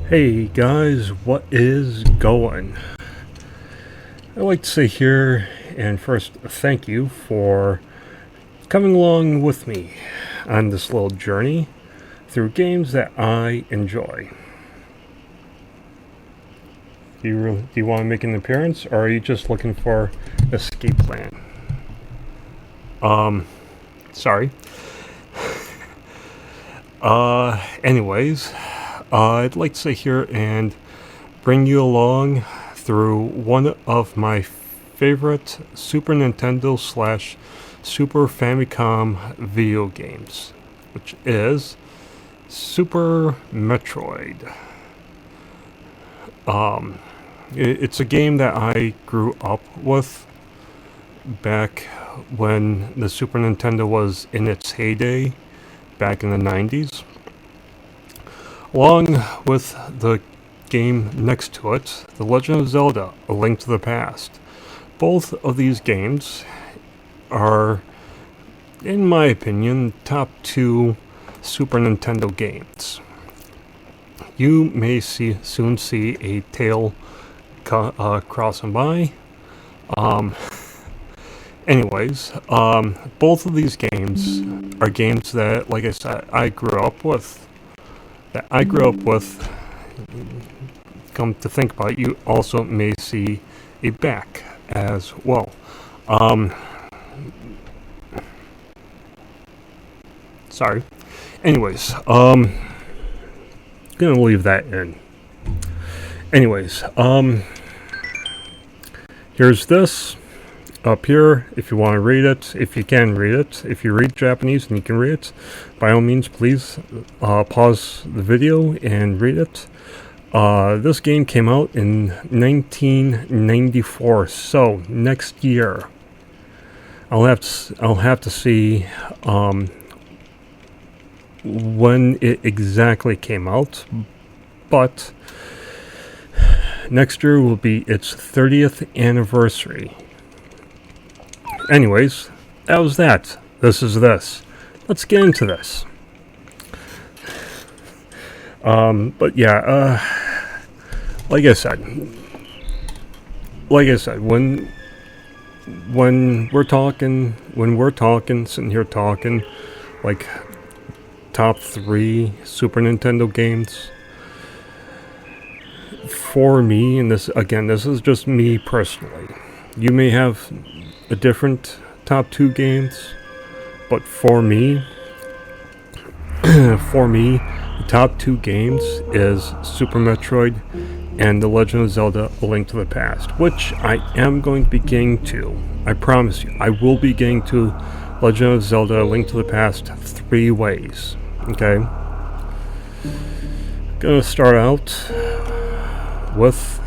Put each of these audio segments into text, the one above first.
Hey guys, what is going? I'd like to say here and first thank you for coming along with me on this little journey through games that I enjoy. Do you want to make an appearance, or are you just looking for escape plan? Sorry. Anyways, I'd like to sit here and bring you along through one of my favorite Super Nintendo / Super Famicom video games, which is Super Metroid. It's a game that I grew up with back when the Super Nintendo was in its heyday back in the 90s, along with the game next to it, The Legend of Zelda: A Link to the Past. Both of these games are, in my opinion, top two Super Nintendo games. You may soon see a tail crossing by. Anyways, both of these games are games that, like I said, I grew up with. Come to think about it, you also may see a back as well. Sorry. Anyways, gonna leave that in. Anyways, here's this up here. If you want to read it, if you can read it, if you read Japanese and you can read it, by all means, please pause the video and read it. This game came out in 1994, so next year. I'll have to see when it exactly came out, but next year will be its 30th anniversary. Anyways, that was that. This is this. Let's get into this. But yeah, like I said, when we're talking, sitting here talking, like top 3 Super Nintendo games, for me, and this is just me personally. You may have a different top 2 games, but for me, the top 2 games is Super Metroid and The Legend of Zelda: A Link to the Past, which I am going to be getting to. I promise you, I will be getting to Legend of Zelda: A Link to the Past 3 ways. Okay? Gonna start out with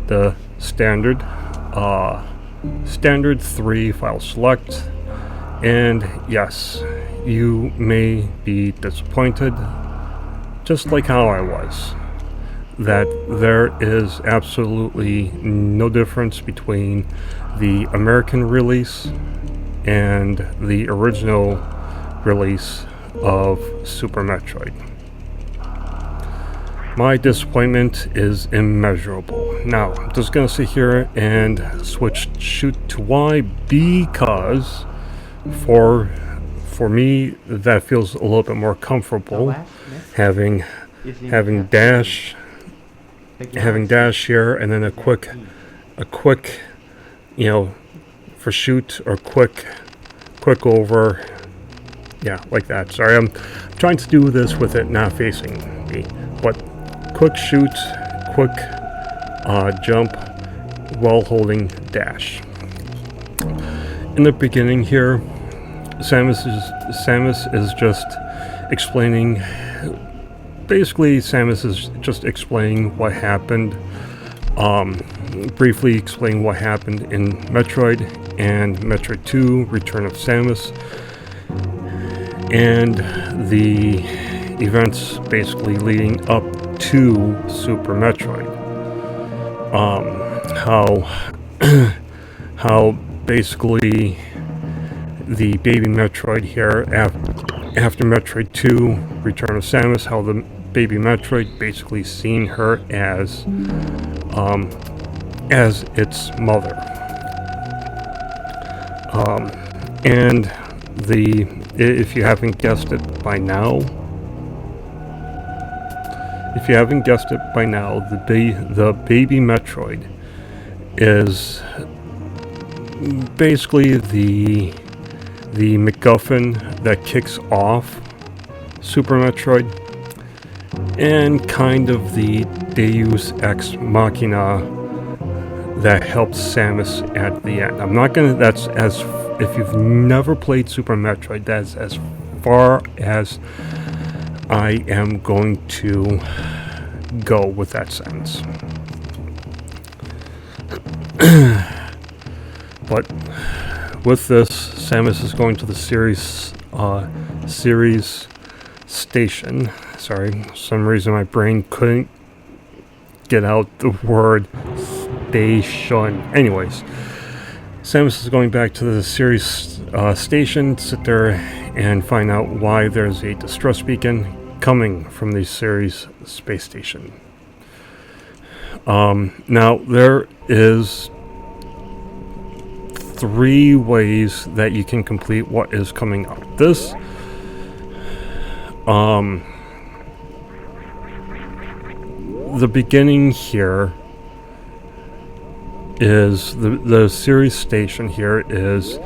the standard 3 file select, and yes, you may be disappointed, just like how I was, that there is absolutely no difference between the American release and the original release of Super Metroid. My disappointment is immeasurable. Now, I'm just going to sit here and shoot to Y, because for me, that feels a little bit more comfortable having dash here, and then a quick, for shoot, or quick over. Yeah, like that. Sorry, I'm trying to do this with it not facing me, but quick shoot, quick jump while holding dash. In the beginning here, Samus is just explaining. Basically, Samus is just explaining what happened. Briefly explain what happened in Metroid and Metroid 2: Return of Samus, and the events basically leading up to Super Metroid. How basically the baby Metroid here, after Metroid 2: Return of Samus, how the baby Metroid, basically seeing her as its mother. And if you haven't guessed it by now, the baby Metroid is basically the MacGuffin that kicks off Super Metroid, and kind of the Deus Ex Machina that helps Samus at the end. If you've never played Super Metroid, that's as far as I am going to go with that sentence. But with this, Samus is going to the series station. Sorry, for some reason my brain couldn't get out the word station. Anyways, Samus is going back to the series station to sit there and find out why there's a distress beacon coming from the series space station. Now, there is 3 ways that you can complete what is coming up. This, the beginning here is the series station here is,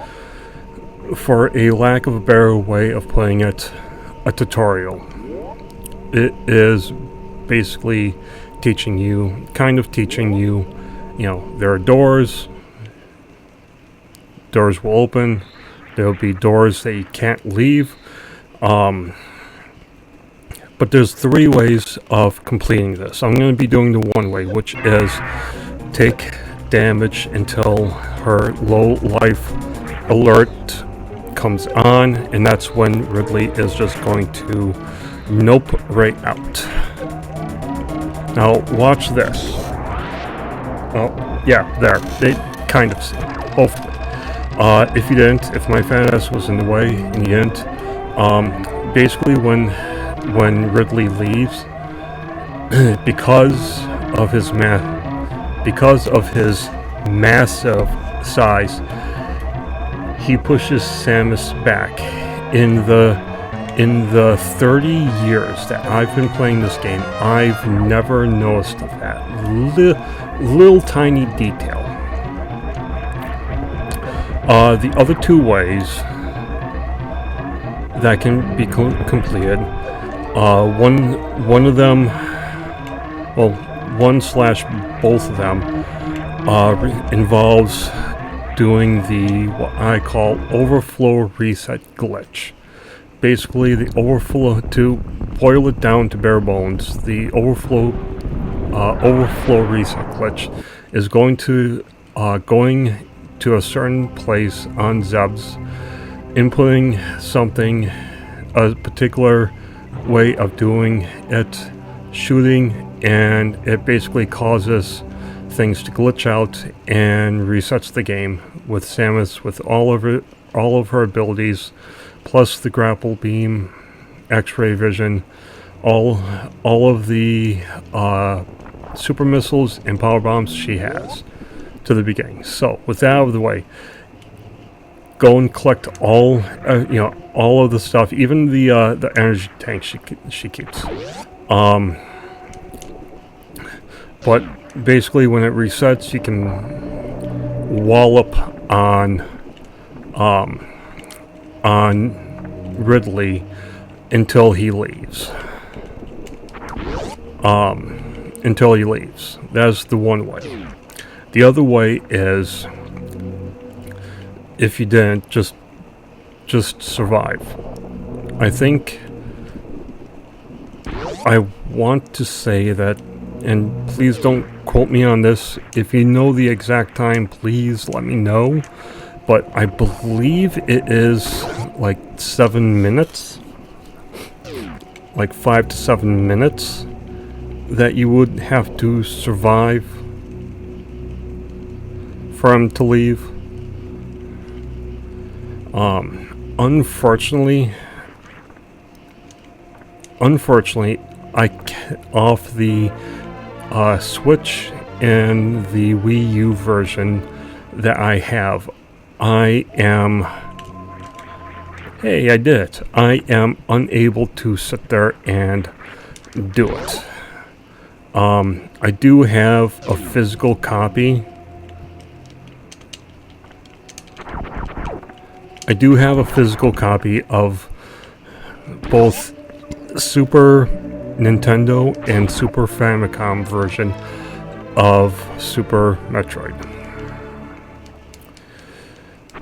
for a lack of a better way of putting it, a tutorial. It is basically teaching you, there are doors will open, there'll be doors that you can't leave, but there's 3 ways of completing this. I'm going to be doing the one way, which is take damage until her low life alert comes on, and that's when Ridley is just going to nope right out. Now watch this. Oh yeah, there, they kind of see, hopefully. If you didn't, if my fan ass was in the way and you didn't, basically when Ridley leaves, because of his massive size, he pushes Samus back. In the 30 years that I've been playing this game, I've never noticed that little tiny detail. The other 2 ways that can be completed, one of them, well, one/both of them, involves doing the what I call overflow reset glitch. Basically, the overflow, to boil it down to bare bones, the overflow reset glitch is going to a certain place on Zeb's, inputting something, a particular way of doing it, shooting, and it basically causes things to glitch out and resets the game with Samus with all of her abilities, plus the grapple beam, X-ray vision, all of the super missiles and power bombs she has to the beginning. So with that out of the way, go and collect all of the stuff, even the energy tank she keeps. But basically, when it resets, you can wallop on Ridley until he leaves. That's the one way. The other way is, if you didn't, just survive. I think I want to say that, and please don't quote me on this, if you know the exact time, please let me know, but I believe it is like 7 minutes, like 5 to 7 minutes that you would have to survive for him to leave. Unfortunately, off the Switch and the Wii U version that I have, I am unable to sit there and do it. I do have a physical copy. Of both Super Nintendo and Super Famicom version of Super Metroid.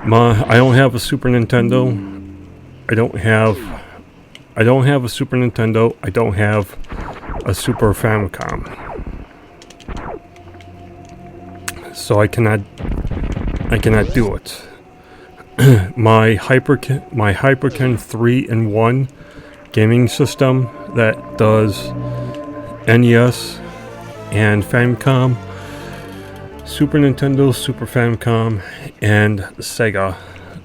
I don't have a Super Nintendo. I don't have a Super Nintendo. I don't have a Super Famicom. So I cannot do it. My Hyperkin 3-in-1 gaming system that does NES and Famicom, Super Nintendo, Super Famicom, and Sega.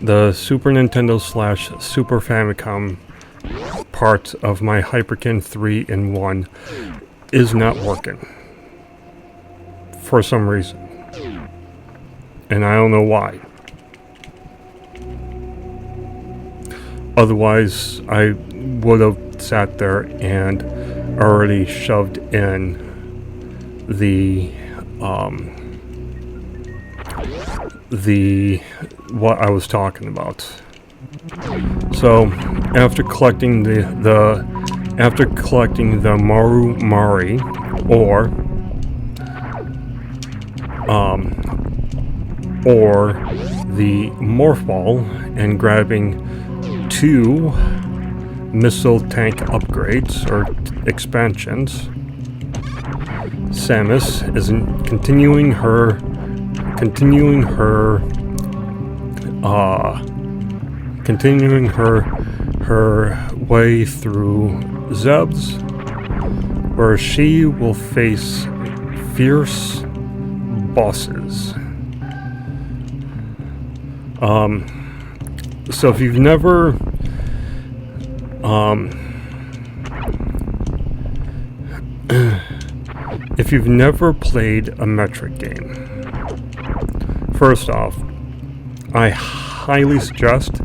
The Super Nintendo / Super Famicom part of my Hyperkin 3-in-1 is not working for some reason, and I don't know why. Otherwise, I would have sat there and already shoved in the what I was talking about. So after collecting the Maru Mari or the Morph Ball and grabbing 2 missile tank upgrades or expansions, Samus is continuing her way through Zeb's, where she will face fierce bosses. So if you've never played a Metroid game, first off, I highly suggest,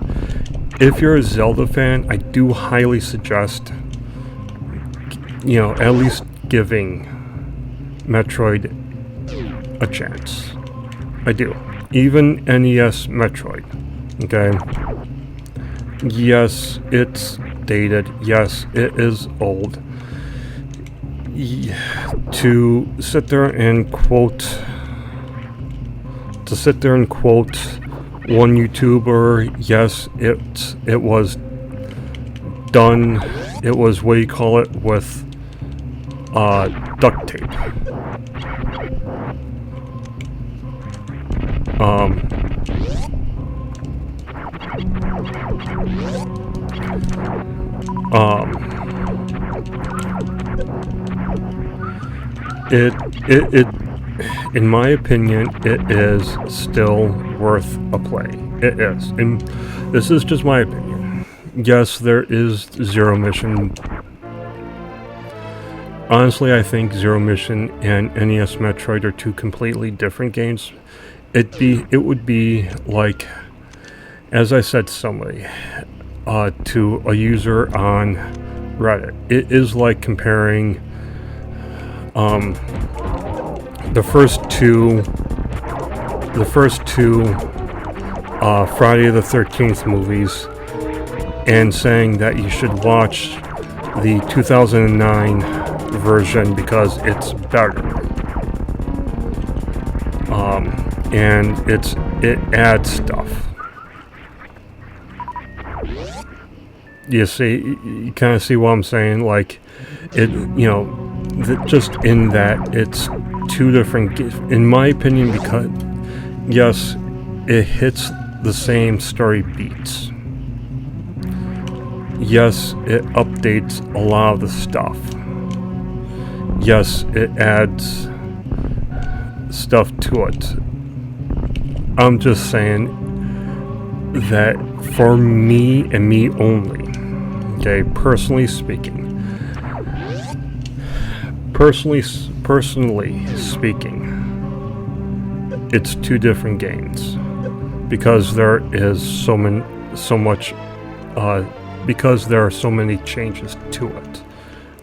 if you're a Zelda fan, I do highly suggest, at least giving Metroid a chance. I do. Even NES Metroid. Okay? Yes, it's dated. Yes, it is old. To sit there and quote one YouTuber, yes, it was done. It was, what do you call it, with duct tape. It in my opinion, it is still worth a play. It is, and this is just my opinion. Yes, there is Zero Mission. Honestly, I think Zero Mission and NES Metroid are 2 completely different games. It would be like, as I said to somebody, to a user on Reddit, it is like comparing the first two Friday the 13th movies and saying that you should watch the 2009 version because it's better. And it adds stuff. You see, you kind of see what I'm saying? Like, just in that it's 2 different, in my opinion, because, yes, it hits the same story beats. Yes, it updates a lot of the stuff. Yes, it adds stuff to it. I'm just saying that for me and me only, okay, personally speaking, personally speaking, it's two different games because there is because there are so many changes to it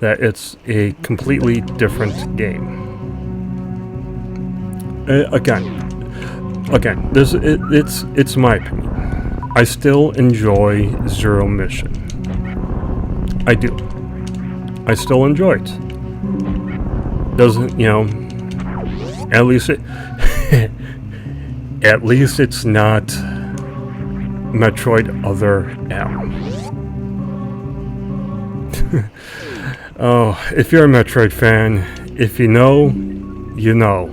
that it's a completely different game. Again, it's my opinion. I still enjoy Zero Mission. I do. I still enjoy it. Doesn't, at least at least it's not Metroid Other M. Oh, if you're a Metroid fan, if you know, you know.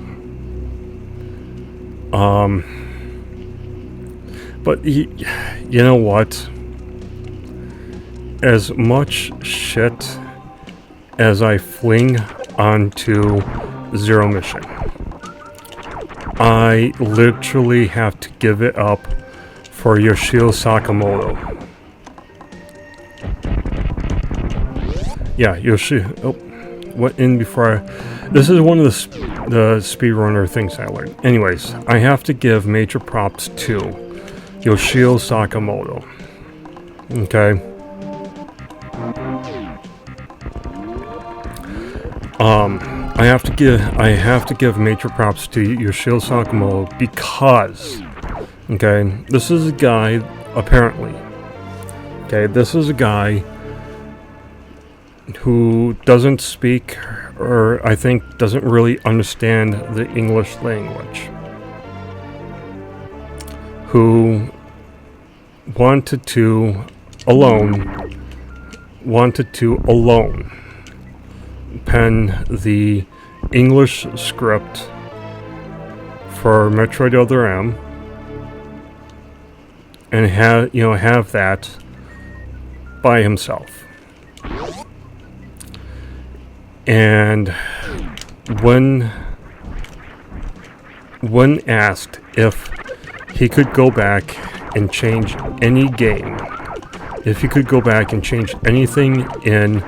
But you know what? As much shit as I fling onto Zero Mission, I literally have to give it up for Yoshio Sakamoto. Yeah, Yoshio. Oh, went in before I... This is one of the speedrunner things I learned. Anyways, I have to give major props to Yoshio Sakamoto. Okay. I have to give major props to Yoshio Sakamoto because, okay, this is a guy, apparently, okay, this is a guy who doesn't speak, or I think doesn't really understand the English language, who wanted to alone pen the English script for Metroid Other M and have that by himself. And when asked if he could go back and change any game, if he could go back and change anything in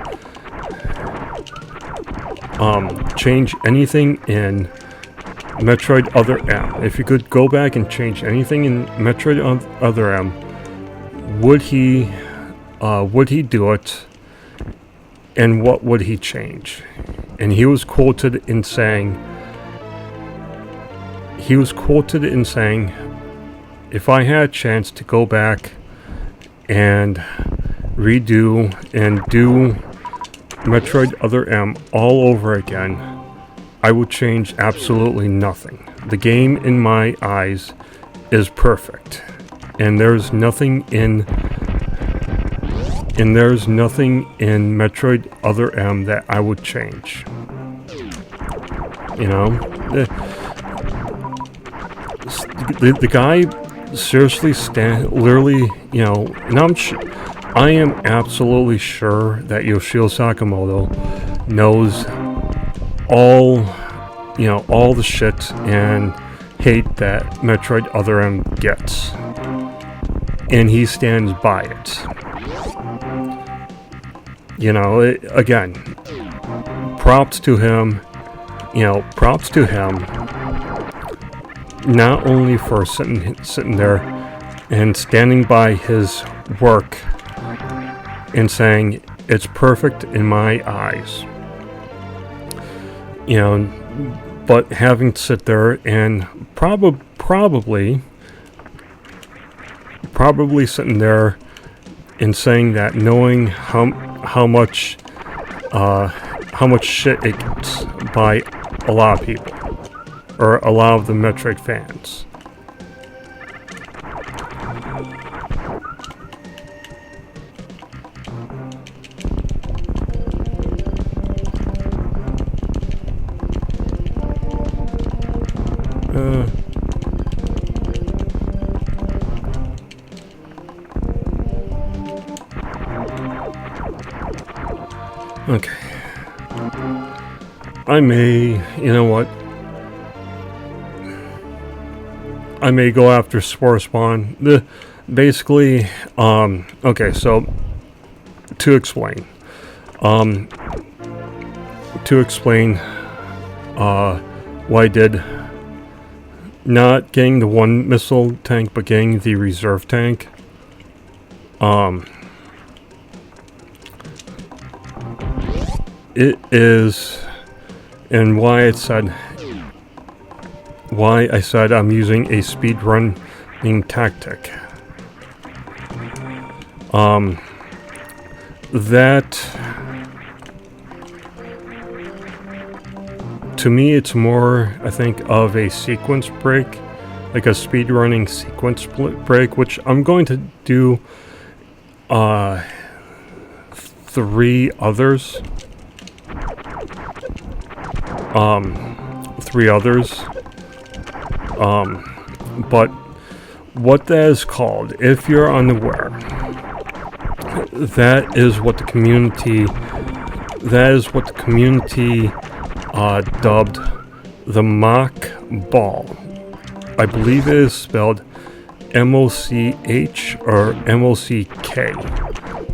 Metroid Other M, if you could go back and change anything in Metroid Other M, would he do it, and what would he change? And he was quoted in saying, if I had a chance to go back and redo and do Metroid Other M all over again, I would change absolutely nothing. The game, in my eyes, is perfect, and there's nothing in Metroid Other M that I would change. The guy seriously literally, and I am absolutely sure that Yoshio Sakamoto knows all the shit and hate that Metroid Other M gets, and he stands by it. Again, props to him. Not only for sitting there and standing by his work and saying it's perfect in my eyes, but having to sit there and probably sitting there and saying that, knowing how much shit it gets by a lot of people, or a lot of the Metroid fans. Okay. I may, I may go after Spore Spawn. Basically, okay, so to explain, to explain what I did. Not getting the one missile tank, but getting the reserve tank. It is, and why I said I'm using a speedrunning tactic. That, to me, it's more, I think, of a sequence break, like a speedrunning sequence break, which I'm going to do 3 others. 3 others. But what that is called, if you're unaware, that is what the community dubbed the mock ball. I believe it is spelled M-O-C-H or M-O-C-K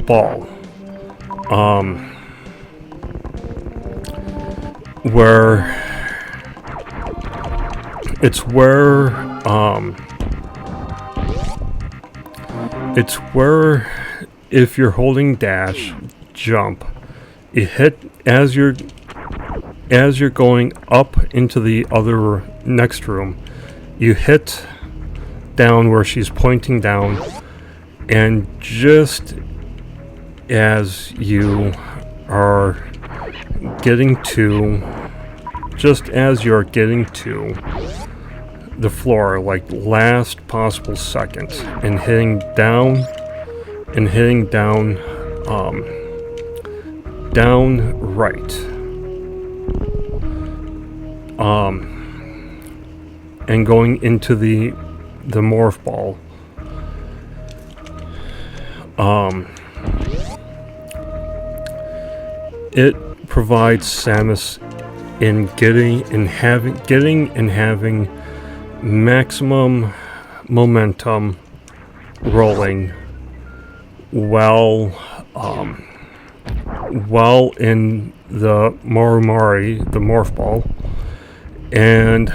ball. It's where if you're holding dash jump, you hit as you're going up into the other next room, you hit down where she's pointing down, and just as you're getting to the floor, like last possible second, and hitting down right, and going into the morph ball. It provides Samus in getting and having maximum momentum rolling while in the Marumari, the morph ball, and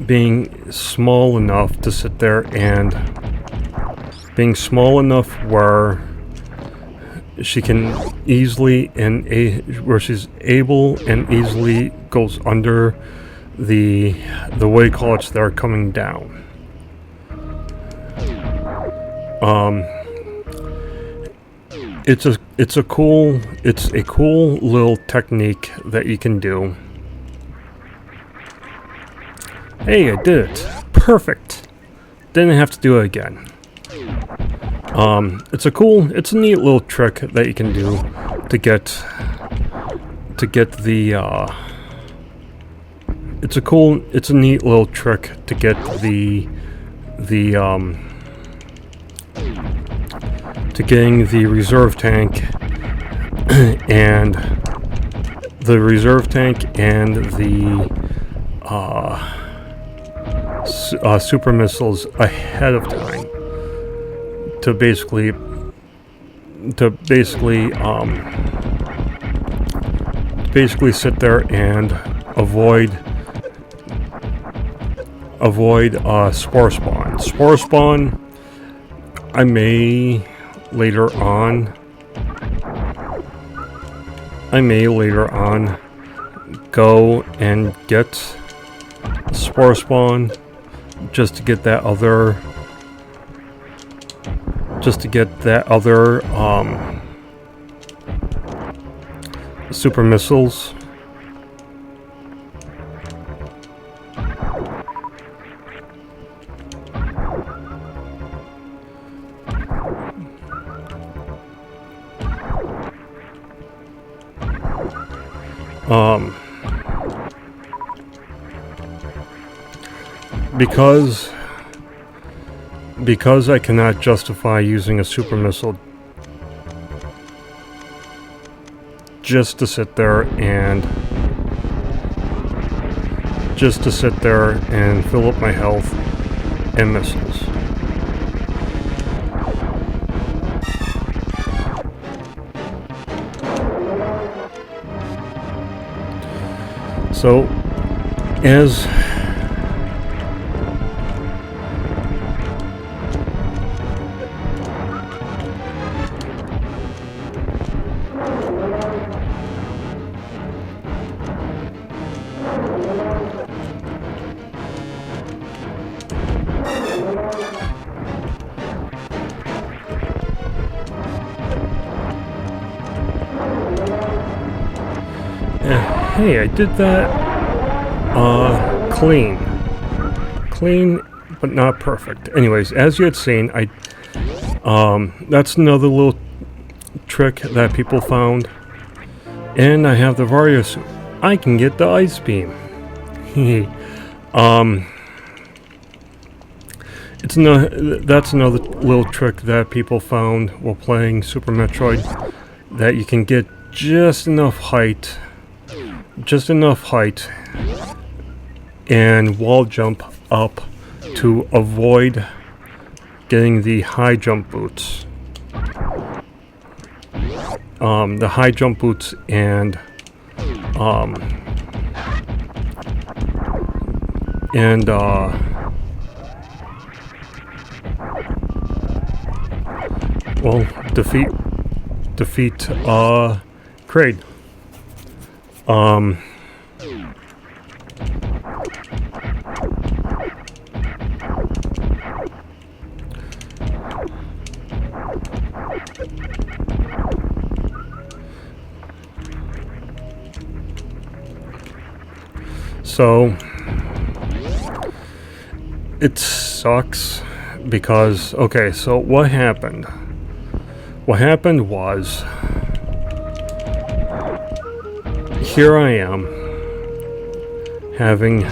being small enough to sit there, and being small enough where she can easily where she's able and easily goes under the way college they're coming down. It's a cool little technique that you can do. Hey, I did it. Perfect. Didn't have to do it again. It's a neat little trick that you can do to get the it's a neat little trick to get to getting the reserve tank and the super missiles ahead of time, to basically sit there and avoid spore spawn. Spore spawn, I may later on go and get spore spawn just to get that other super missiles. Because I cannot justify using a super missile just to sit there and fill up my health and missiles. So, as hey, I did that clean, but not perfect. Anyways, as you had seen, that's another little trick that people found. And I have the Vario suit. I can get the ice beam. That's another little trick that people found while playing Super Metroid, that you can get just enough height and wall jump up to avoid getting the high jump boots. The high jump boots and well, defeat Kraid. So it sucks because, okay, so what happened? What happened was, here I am having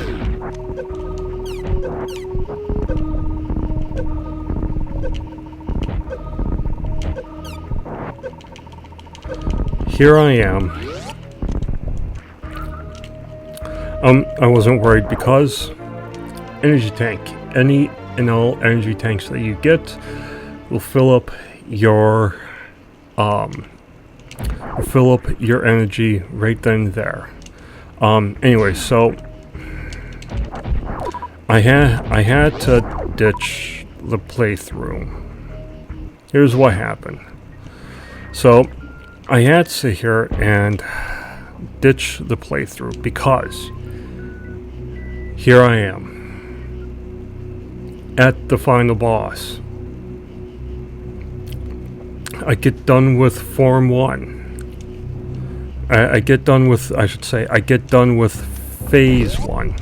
I wasn't worried because energy tank, any and all energy tanks that you get will fill up your energy right then and there. Anyway, so I had to ditch the playthrough. Here's what happened. So I had to sit here and ditch the playthrough because here I am at the final boss. I get done with Form 1. I get done with Phase 1.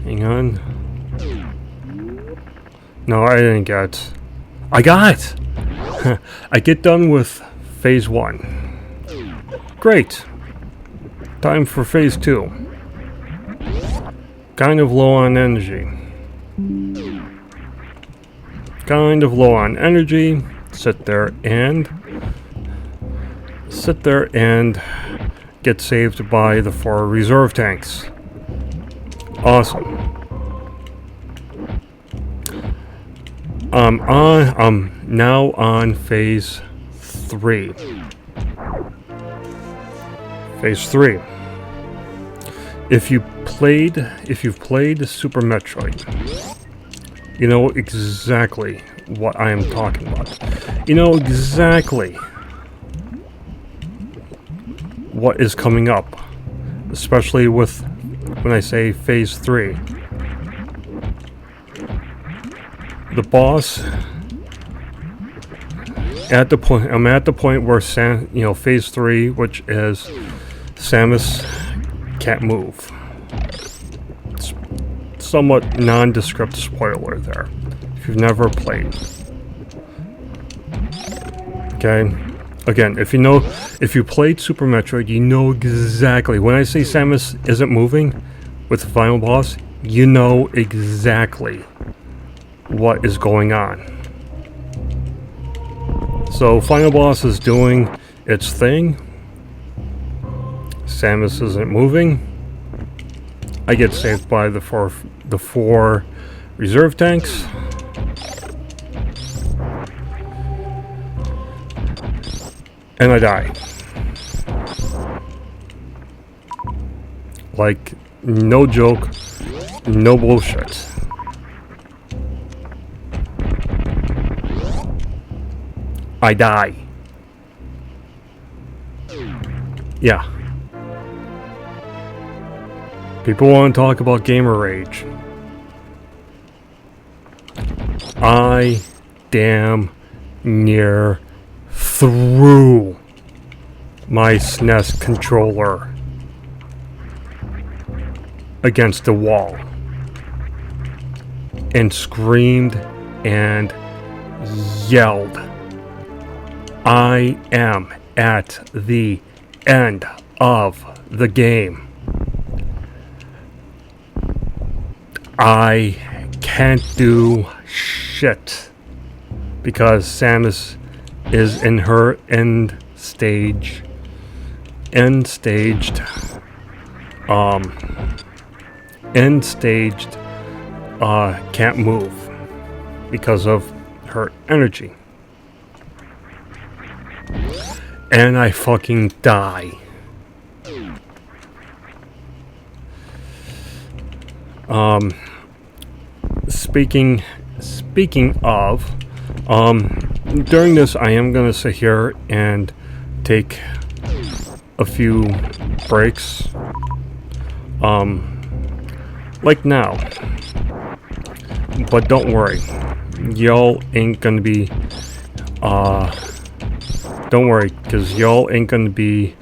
Hang on. No, I didn't get. I got! I get done with Phase 1. Great. Time for Phase 2. Kind of low on energy. Sit there and get saved by the 4 reserve tanks. Awesome. I'm now on Phase 3. Phase 3. If you've played Super Metroid, you know exactly what I am talking about. You know exactly what is coming up, especially with when I say Phase 3. The boss I'm at the point where Phase 3, which is Samus can't move. It's somewhat nondescript spoiler there if you've never played. Okay, again, if you played Super Metroid, you know exactly when I say Samus isn't moving with the final boss, you know exactly what is going on. So final boss is doing its thing. Samus isn't moving. I get saved by the four reserve tanks. and I die. Like, no joke, no bullshit. I die. Yeah. People want to talk about gamer rage. I damn near threw my SNES controller against the wall and screamed and yelled, I am at the end of the game. I can't do shit because Samus is in her end staged, can't move because of her energy. And I fucking die. Speaking of, during this I am gonna sit here and take a few breaks, like now. But don't worry, y'all ain't gonna be, don't worry, because y'all ain't gonna be,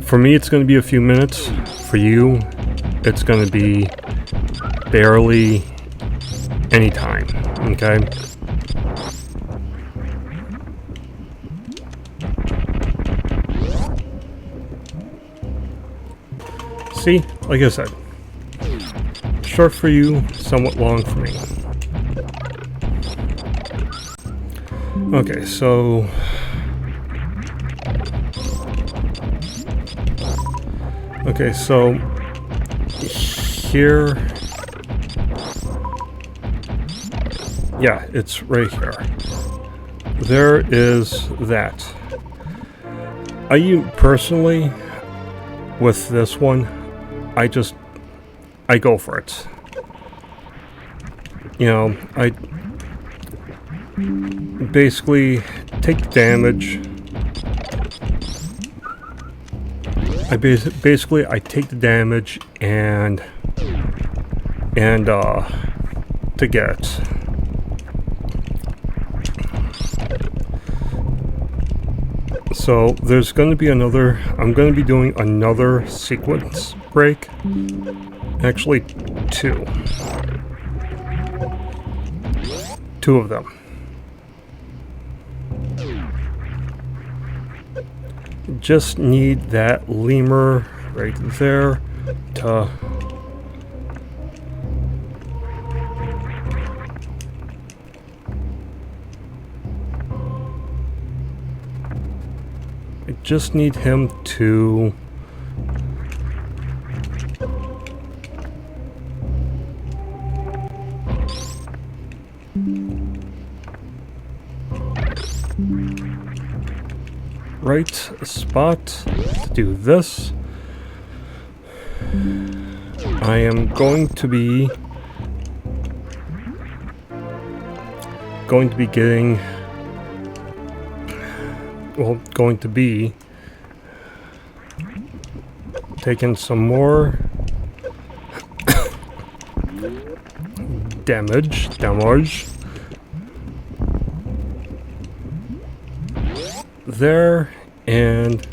for me it's gonna be a few minutes, for you it's gonna be barely any time, okay? See, like I said, short for you, somewhat long for me. Okay, so here, yeah, it's right here. There is that. Personally, with this one, I go for it. You know, I basically take the damage. I take the damage and to get it. So there's going to be another, I'm going to be doing another sequence break. Actually, two of them. Just need that lemur right there to I just need him to right spot to do this. I am going to be getting, well, going to be taking some more damage there, and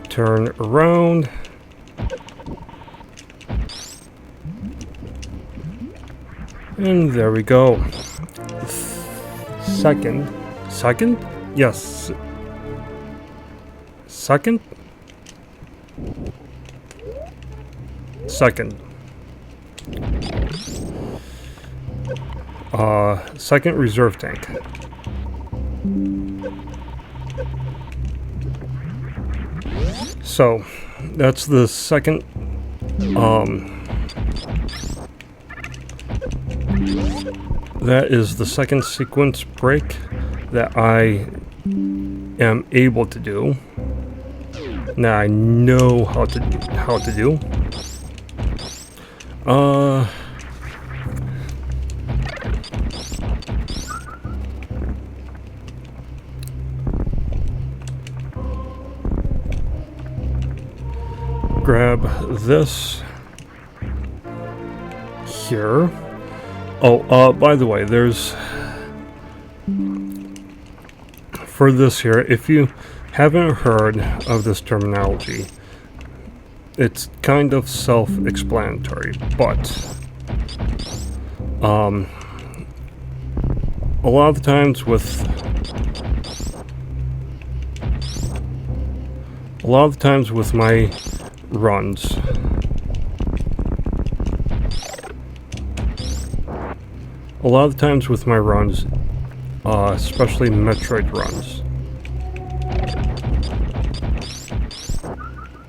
turn around. And there we go. Second? Yes. Second. second reserve tank. So that's the second that is the second sequence break that I am able to do. Now I know how to do. Grab this here. Oh, by the way, there's for this here, if you haven't heard of this terminology, it's kind of self-explanatory, but a lot of the times with my runs, especially Metroid runs,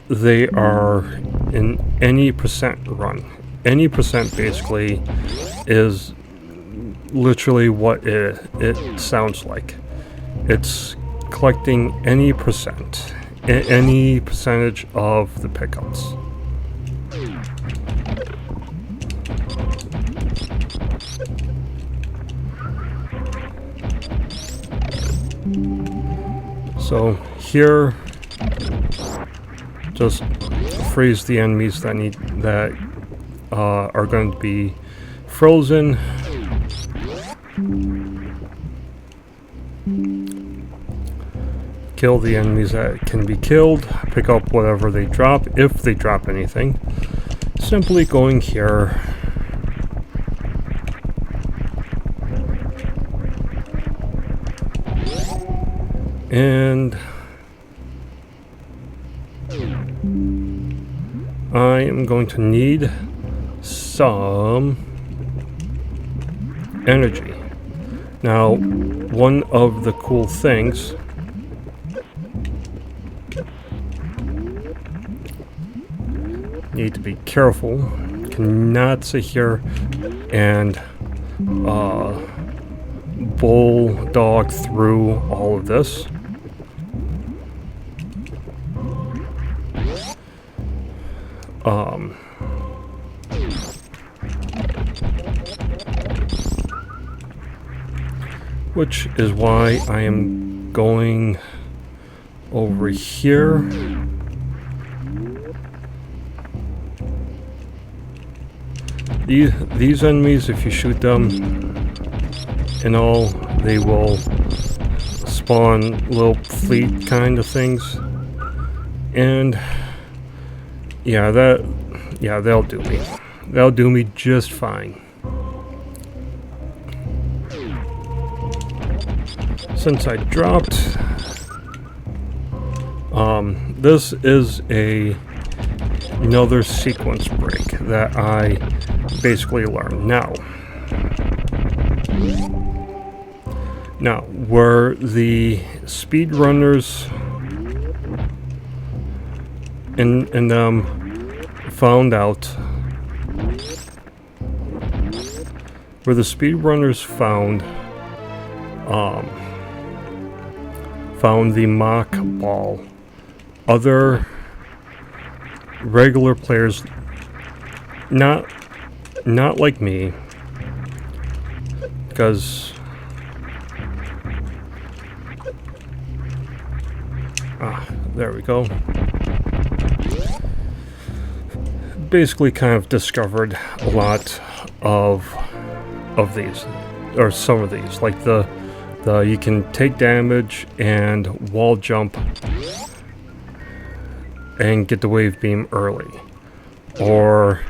they are in any percent run. Any percent basically is literally what it sounds like. It's collecting any percent, any percentage of the pickups. So here, just freeze the enemies that are going to be frozen. Kill the enemies that can be killed. Pick up whatever they drop, if they drop anything. Simply going here. And I am going to need some energy. Now, one of the cool things need to be careful. Cannot sit here and bulldog through all of this. Which is why I am going over here. These enemies, if you shoot them and all, they will spawn little fleet kind of things. And yeah, they'll do me. They'll do me just fine. Since I dropped, this is another sequence break that I basically learned. Now, where the speedrunners and found out, where the speedrunners found the mock ball. Other regular players, not like me, because there we go. Basically kind of discovered a lot of these, or some of these, like the you can take damage and wall jump and get the wave beam early, or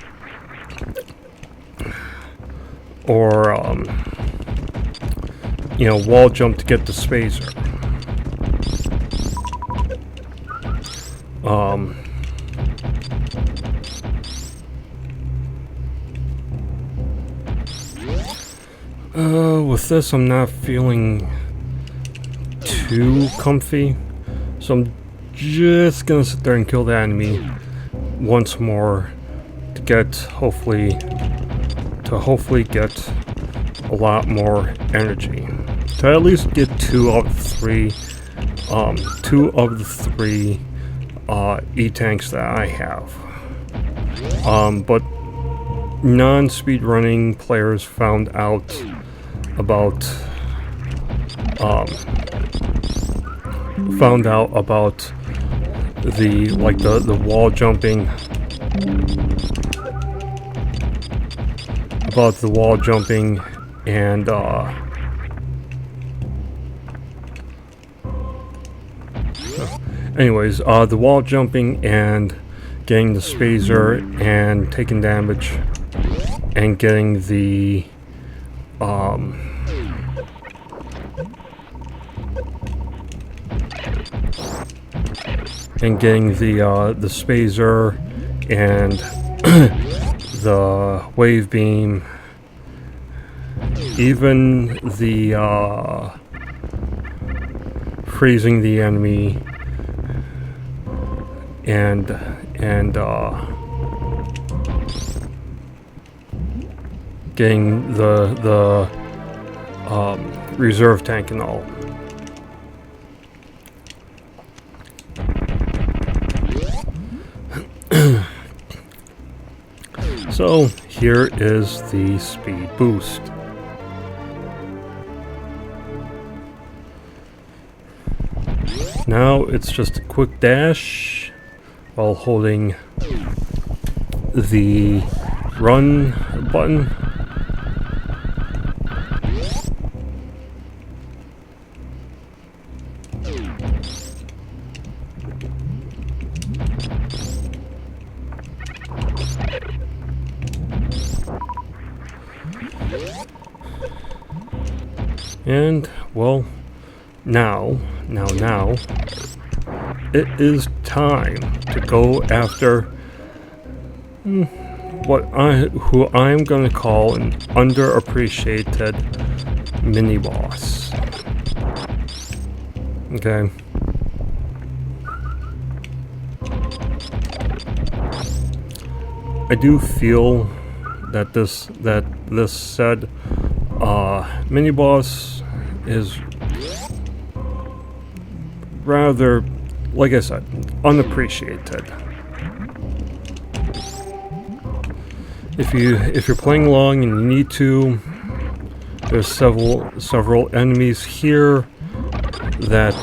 wall jump to get the spacer. With this, I'm not feeling too comfy, so I'm just gonna sit there and kill the enemy once more to get hopefully get a lot more energy, to at least get two of the three E-tanks that I have. But non-speedrunning players found out about the wall jumping, and anyways, the wall jumping and getting the spazer and taking damage and getting the the spazer and the wave beam, even the freezing the enemy, and getting the reserve tank and all. So here is the speed boost. Now it's just a quick dash while holding the run button. And, well, now, it is time to go after who I'm going to call an underappreciated mini-boss. Okay. I do feel that this said mini-boss is rather, like I said, unappreciated. If you're playing along and you need to, there's several enemies here that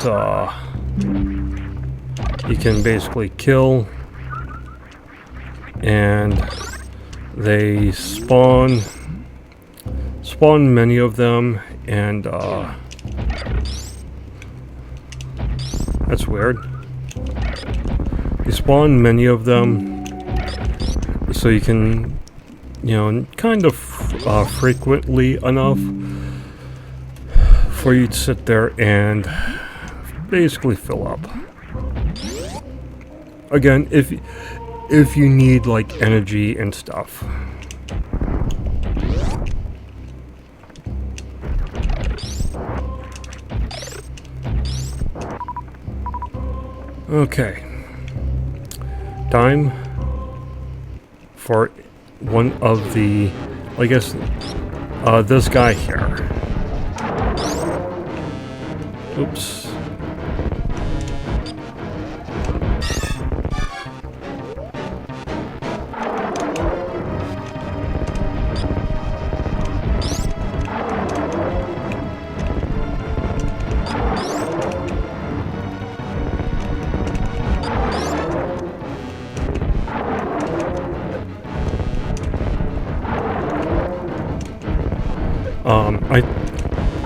you can basically kill, and they spawn many of them, and that's weird. You spawn many of them, so you can, kind of frequently enough for you to sit there and basically fill up. Again, if you need like energy and stuff. Okay, time for one of the, I guess, this guy here. Oops.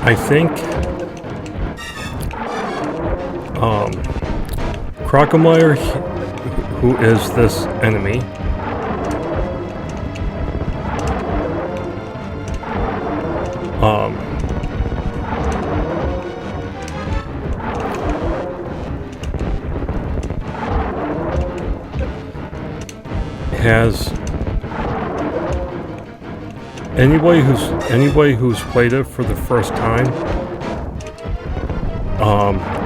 I think Crocomire, who is this enemy, Anybody who's played it for the first time,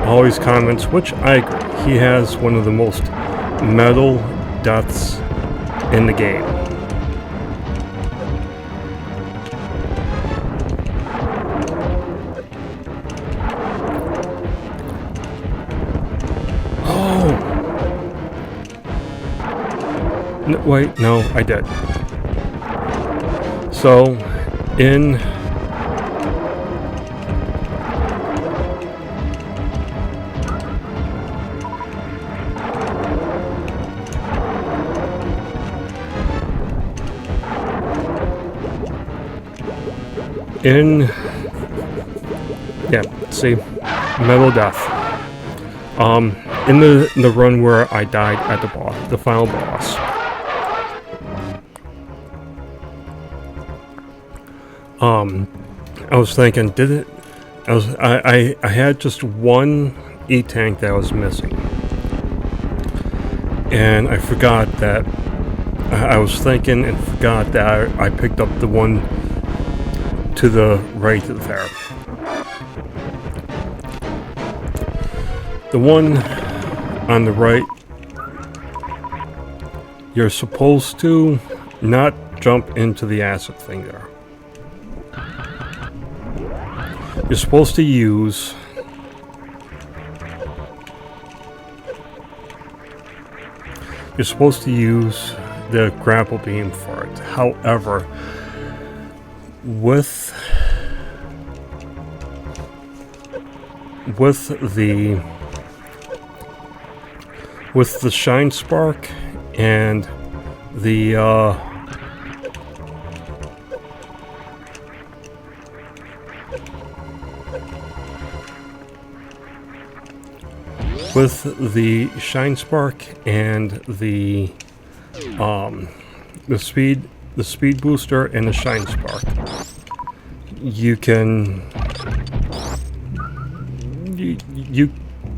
always comments, which I agree. He has one of the most metal deaths in the game. Wait, no, I did. So, in yeah, see, metal death. In the run where I died at the boss, the final boss. I was thinking, did it? I had just one E-tank that was missing, and I forgot that. I was thinking and forgot that I picked up the one to the right there. The one on the right, you're supposed to not jump into the acid thing there. You're supposed to use the grapple beam for it. However, with the shine spark and the shine spark and the speed booster and the shine spark, you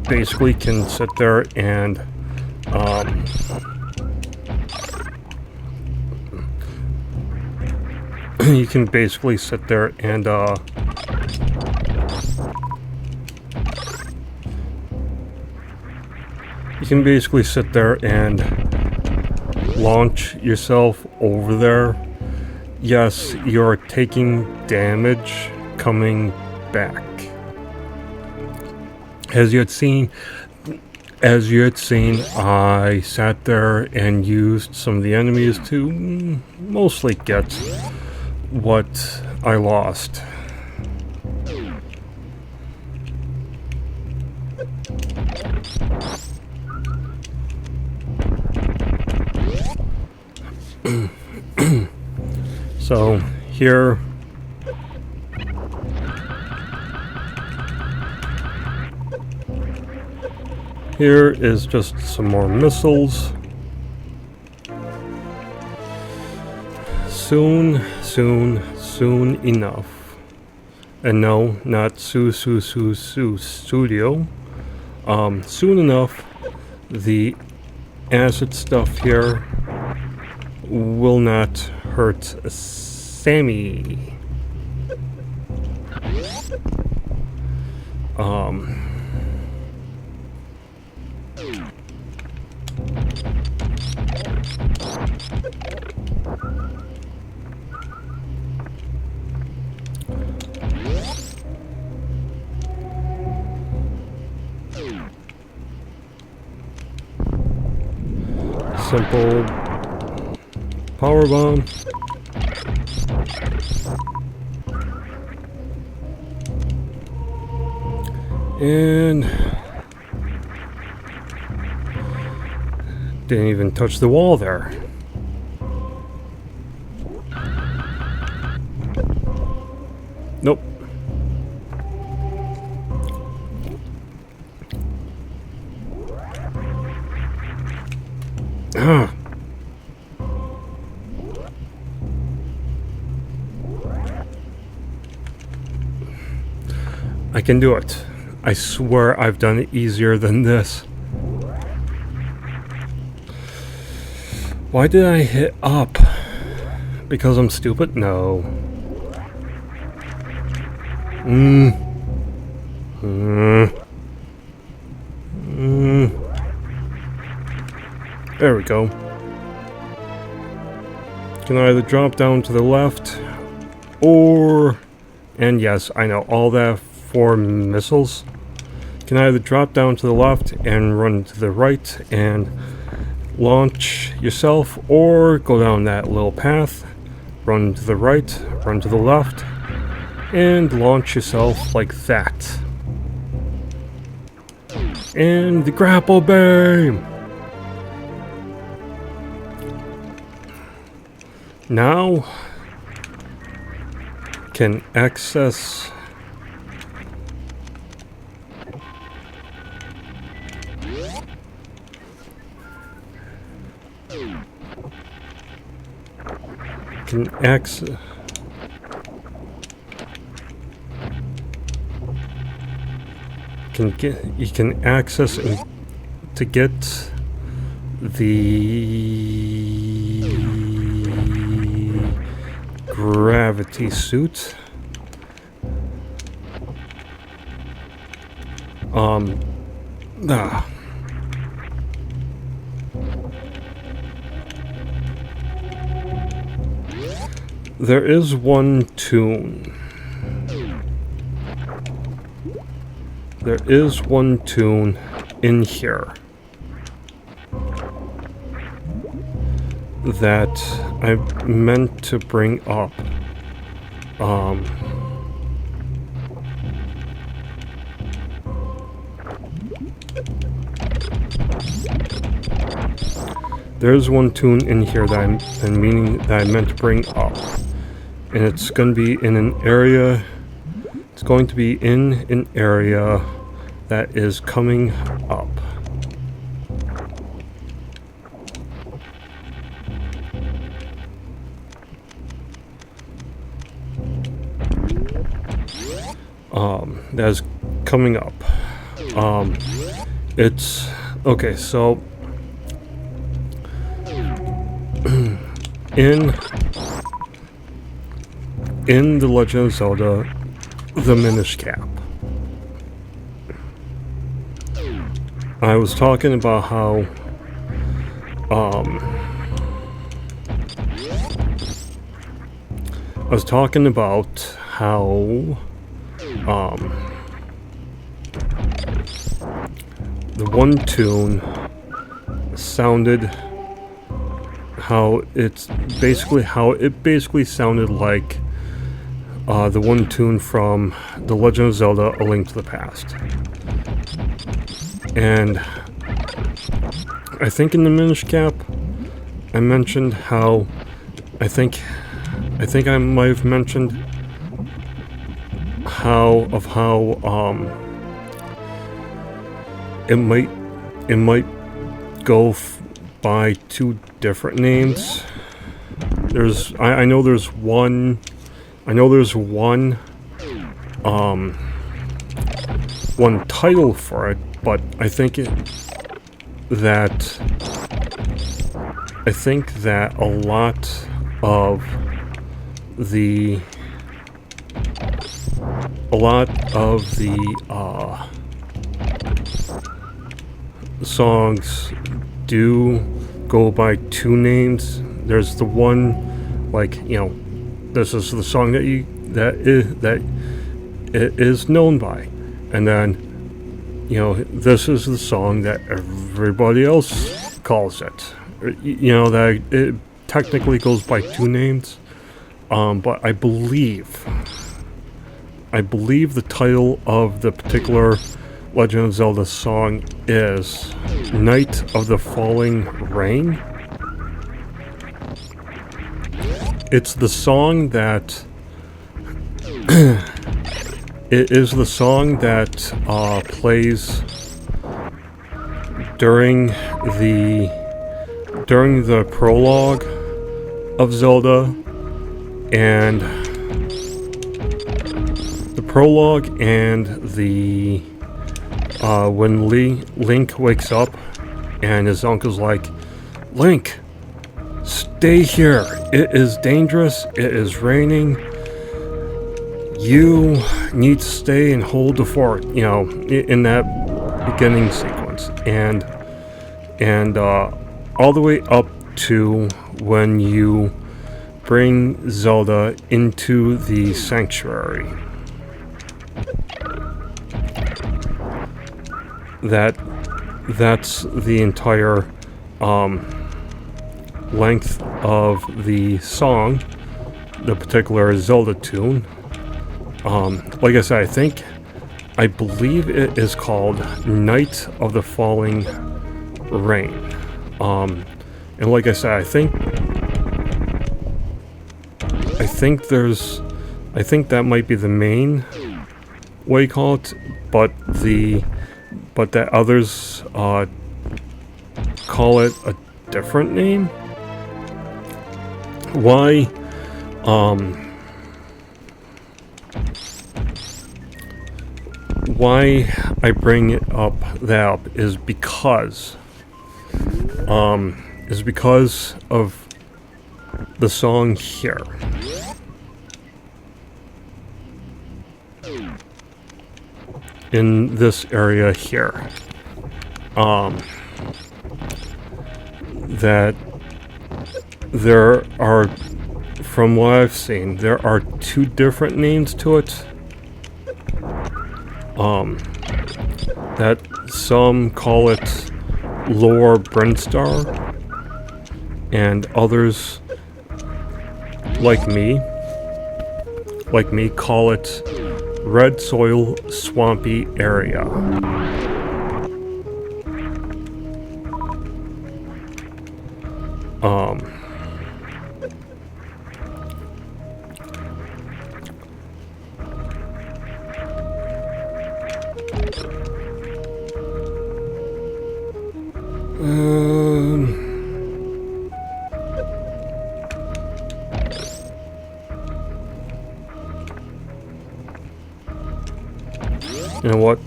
basically can sit there and you can basically sit there and launch yourself over there. Yes, you're taking damage coming back. As you had seen, I sat there and used some of the enemies to mostly get what I lost. So here is just some more missiles. Soon enough. And no, not studio. Soon enough, the acid stuff here will not hurt Sammy. Simple power bomb. And didn't even touch the wall there. Nope. I can do it. I swear I've done it easier than this. Why did I hit up? Because I'm stupid? No. There we go. Can either drop down to the left or... And yes, I know, all that for missiles. Can either drop down to the left and run to the right and launch yourself, or go down that little path, run to the right, run to the left, and launch yourself like that. And the grapple beam! Now can access you can access to get the gravity suit. There is one tune. There is one tune in here that I meant to bring up. There's one tune in here that I meant to bring up, and it's going to be in an area. It's going to be in an area that is coming up. That's coming up. It's okay. So in The Legend of Zelda, the Minish Cap, I was talking about how the one tune sounded how it basically sounded like the one tune from The Legend of Zelda: A Link to the Past. And I think in the Minish Cap I mentioned how I think I might have mentioned how it might go by two different names. I know there's one title for it, but I think that a lot of the songs do go by two names. There's the one, like, you know, this is the song that it is known by, and then, you know, this is the song that everybody else calls it. You know, that it technically goes by two names, but I believe the title of the particular Legend of Zelda song is Night of the Falling Rain. It's the song that it is the song that plays during the prologue of Zelda, and the prologue and the when Link wakes up and his uncle's like, Link, stay here. It is dangerous. It is raining. You need to stay and hold the fort, you know, in that beginning sequence. And all the way up to when you bring Zelda into the sanctuary. That's the entire length of the song, the particular Zelda tune. Like I said, I believe it is called Night of the Falling Rain. And like I said, I think that might be the main way you call it, but that others call it a different name. Why I bring it up is because of the song here. In this area here. That there are, from what I've seen, there are two different names to it. That some call it Lore Brinstar, and others, like me, call it Red Soil Swampy Area. You know what?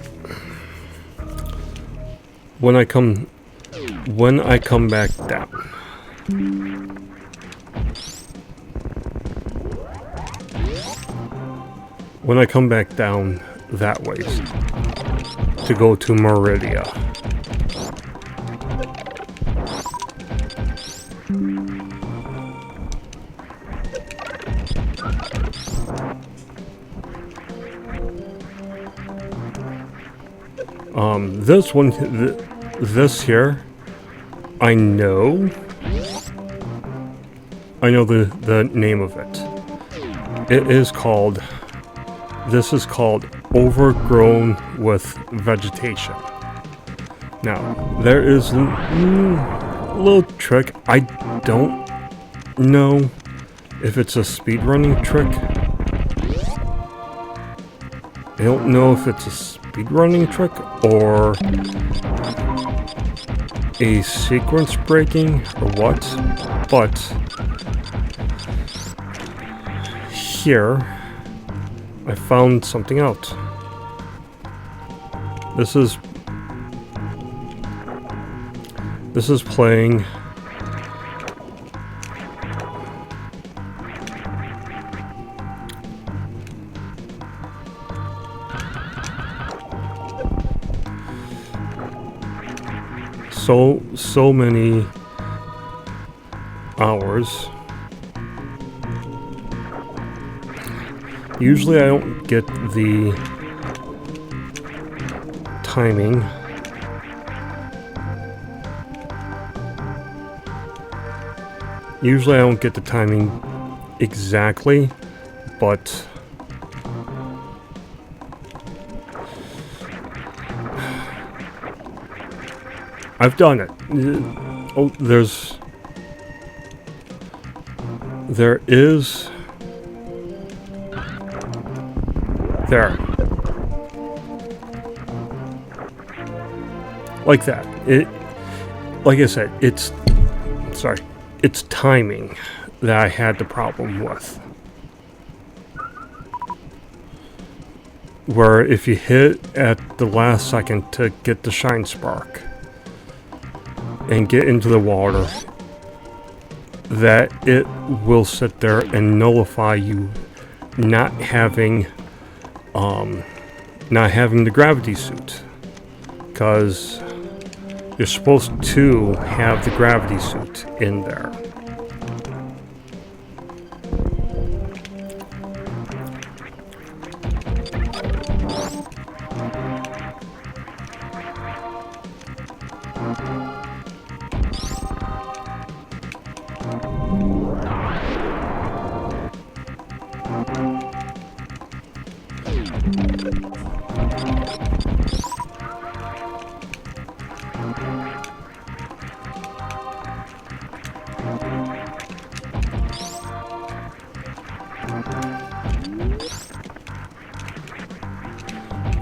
When I come back down, when I come back down that way to go to Meridia, this one, this here, I know the name of it. This is called Overgrown with Vegetation. Now, there is a little trick. I don't know if it's a speedrunning trick. I don't know if it's a speedrunning trick or a sequence breaking or what, but here I found something out. This is playing so many hours. Usually I don't get the timing. Usually I don't get the timing exactly, but I've done it. Oh, there is there, like that. It, like I said, it's timing that I had the problem with. Where if you hit at the last second to get the shine spark and get into the water, that it will sit there and nullify you not having the gravity suit, because you're supposed to have the gravity suit in there.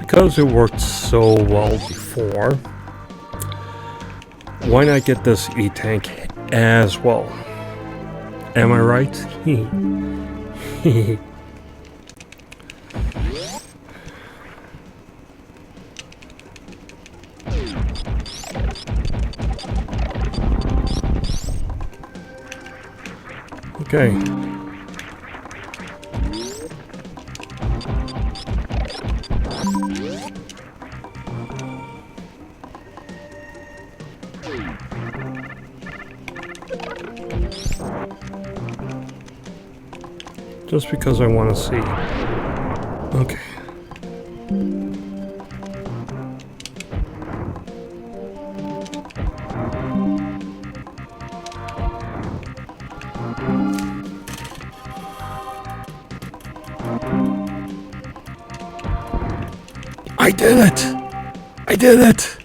Because it worked so well before, why not get this E-Tank as well? Am I right? Okay. Just because I want to see. Okay. I did it! I did it!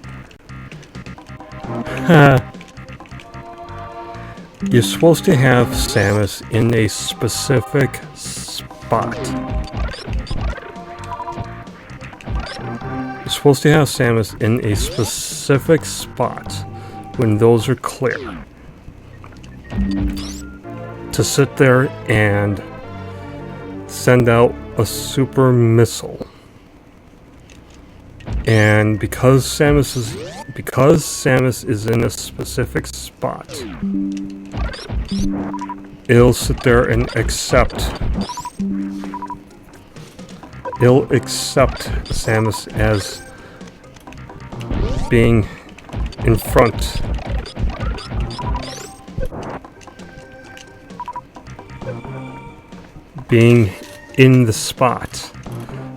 You're supposed to have Samus in a specific spot. You're supposed to have Samus in a specific spot when those are clear. To sit there and send out a super missile. And because Samus is in a specific spot, it'll sit there and accept Samus as being in front. Being in the spot.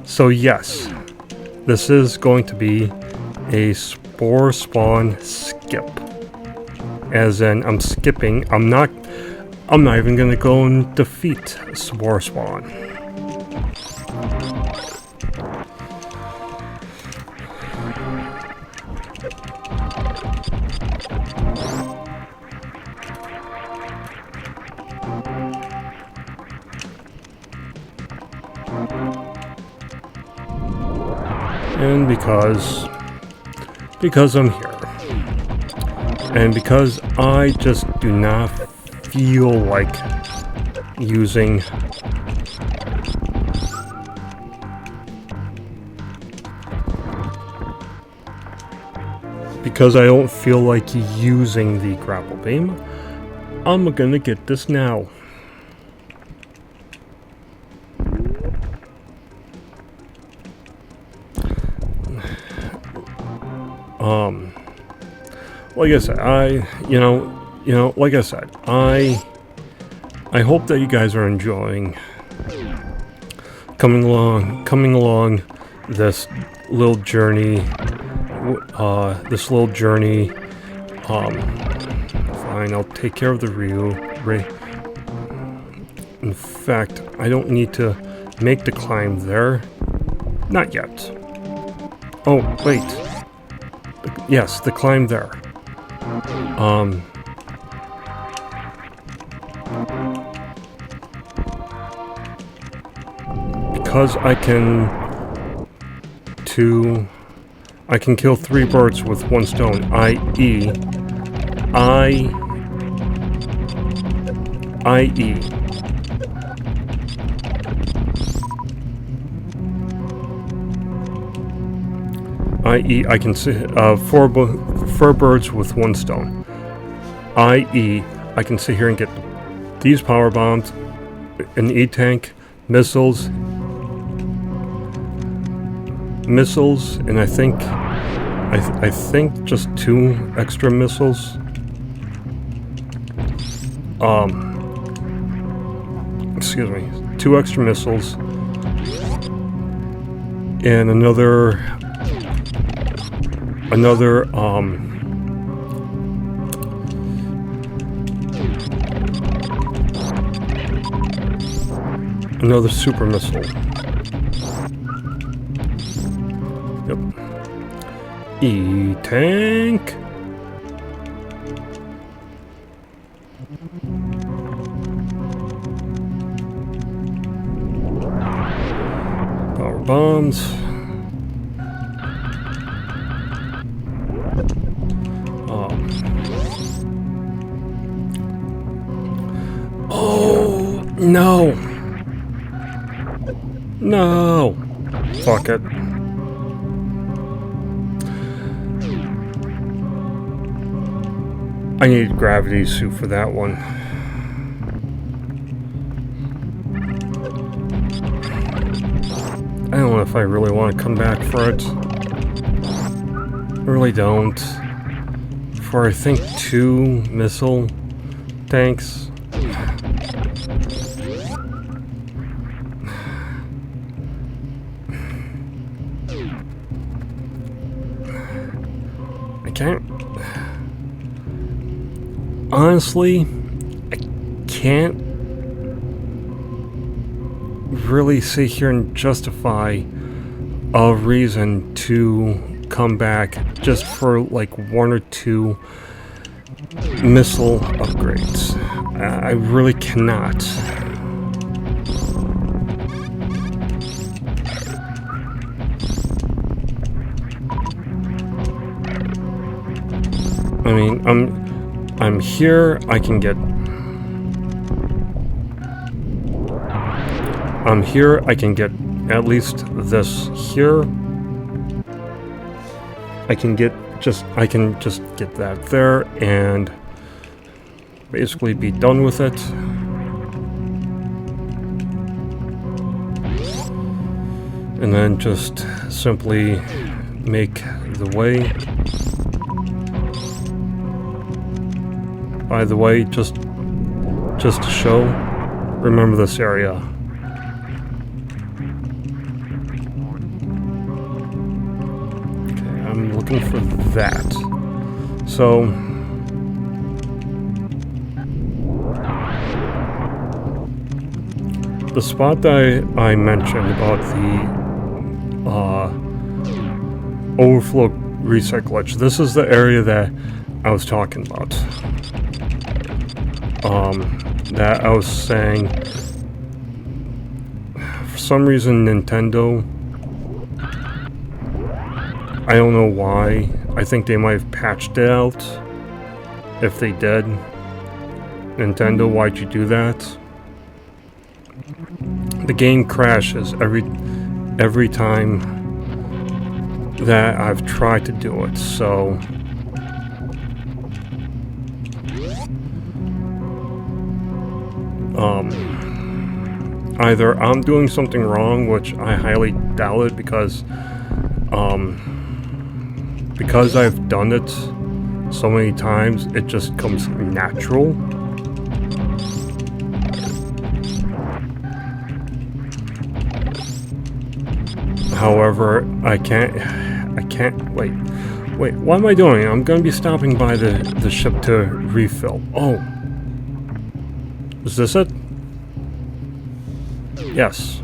So yes, this is going to be a spore spawn skip. As in, I'm skipping. I'm not even going to go and defeat spore spawn. And because I'm here, and because I just do not feel like using the grapple beam, I'm gonna get this now. Like I said, I hope that you guys are enjoying coming along this little journey. Fine, I'll take care of the Ryu. In fact, I don't need to make the climb there. Not yet. Oh, wait. Yes, the climb there. Because I can kill 3 birds with 1 stone, i.e. I can see 4 birds with 1 stone. I.e. I can sit here and get these power bombs, an E-tank, missiles, and I think just 2 extra missiles. Excuse me, 2 extra missiles, and another super missile. Yep. E-tank. Power bombs. Oh no! No! Fuck it. I need a gravity suit for that one. I don't know if I really want to come back for it. I really don't. For I think 2 missile tanks. I can't. Honestly, I can't really sit here and justify a reason to come back just for like 1 or 2 missile upgrades. I really cannot. I mean, I'm here, I'm here, I can get at least this here. I can just get that there and basically be done with it. And then just simply make the way. By the way, just to show, remember this area. Okay, I'm looking for that. So, the spot that I mentioned about the overflow reset glitch, this is the area that I was talking about. That I was saying, for some reason Nintendo, I don't know why, I think they might have patched it out. If they did, Nintendo, why'd you do that? The game crashes every time that I've tried to do it, so either I'm doing something wrong, which I highly doubt it, because I've done it so many times, it just comes natural. However, I can't, wait, what am I doing? I'm gonna be stopping by the ship to refill. Oh. Is this it? Yes.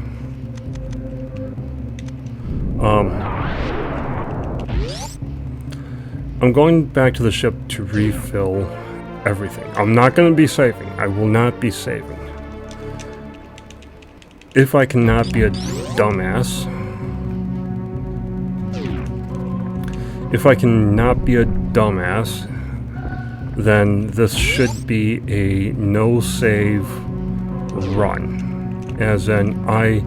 I'm going back to the ship to refill everything. I'm not going to be saving. I will not be saving. If I cannot be a dumbass. If I cannot be a dumbass, then this should be a no save run. As in, I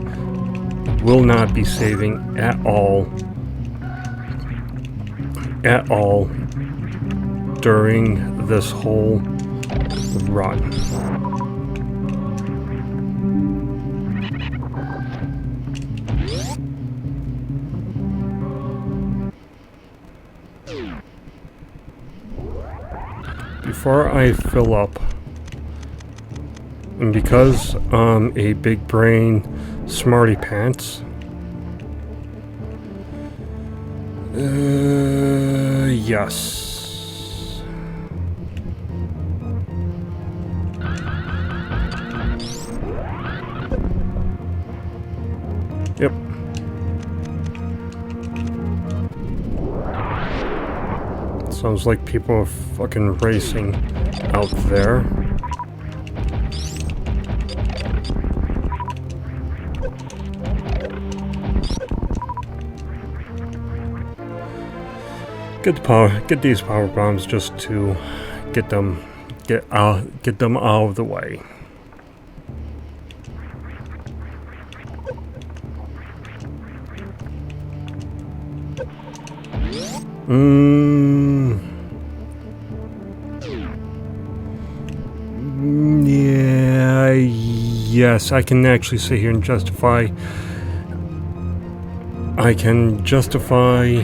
will not be saving at all during this whole run. before I fill up, and because I'm a big brain smarty pants, yes. Yep. Sounds like people are fucking racing out there. Get these power bombs just to get them out of the way. Yeah, yes, I can actually sit here and justify. I can justify.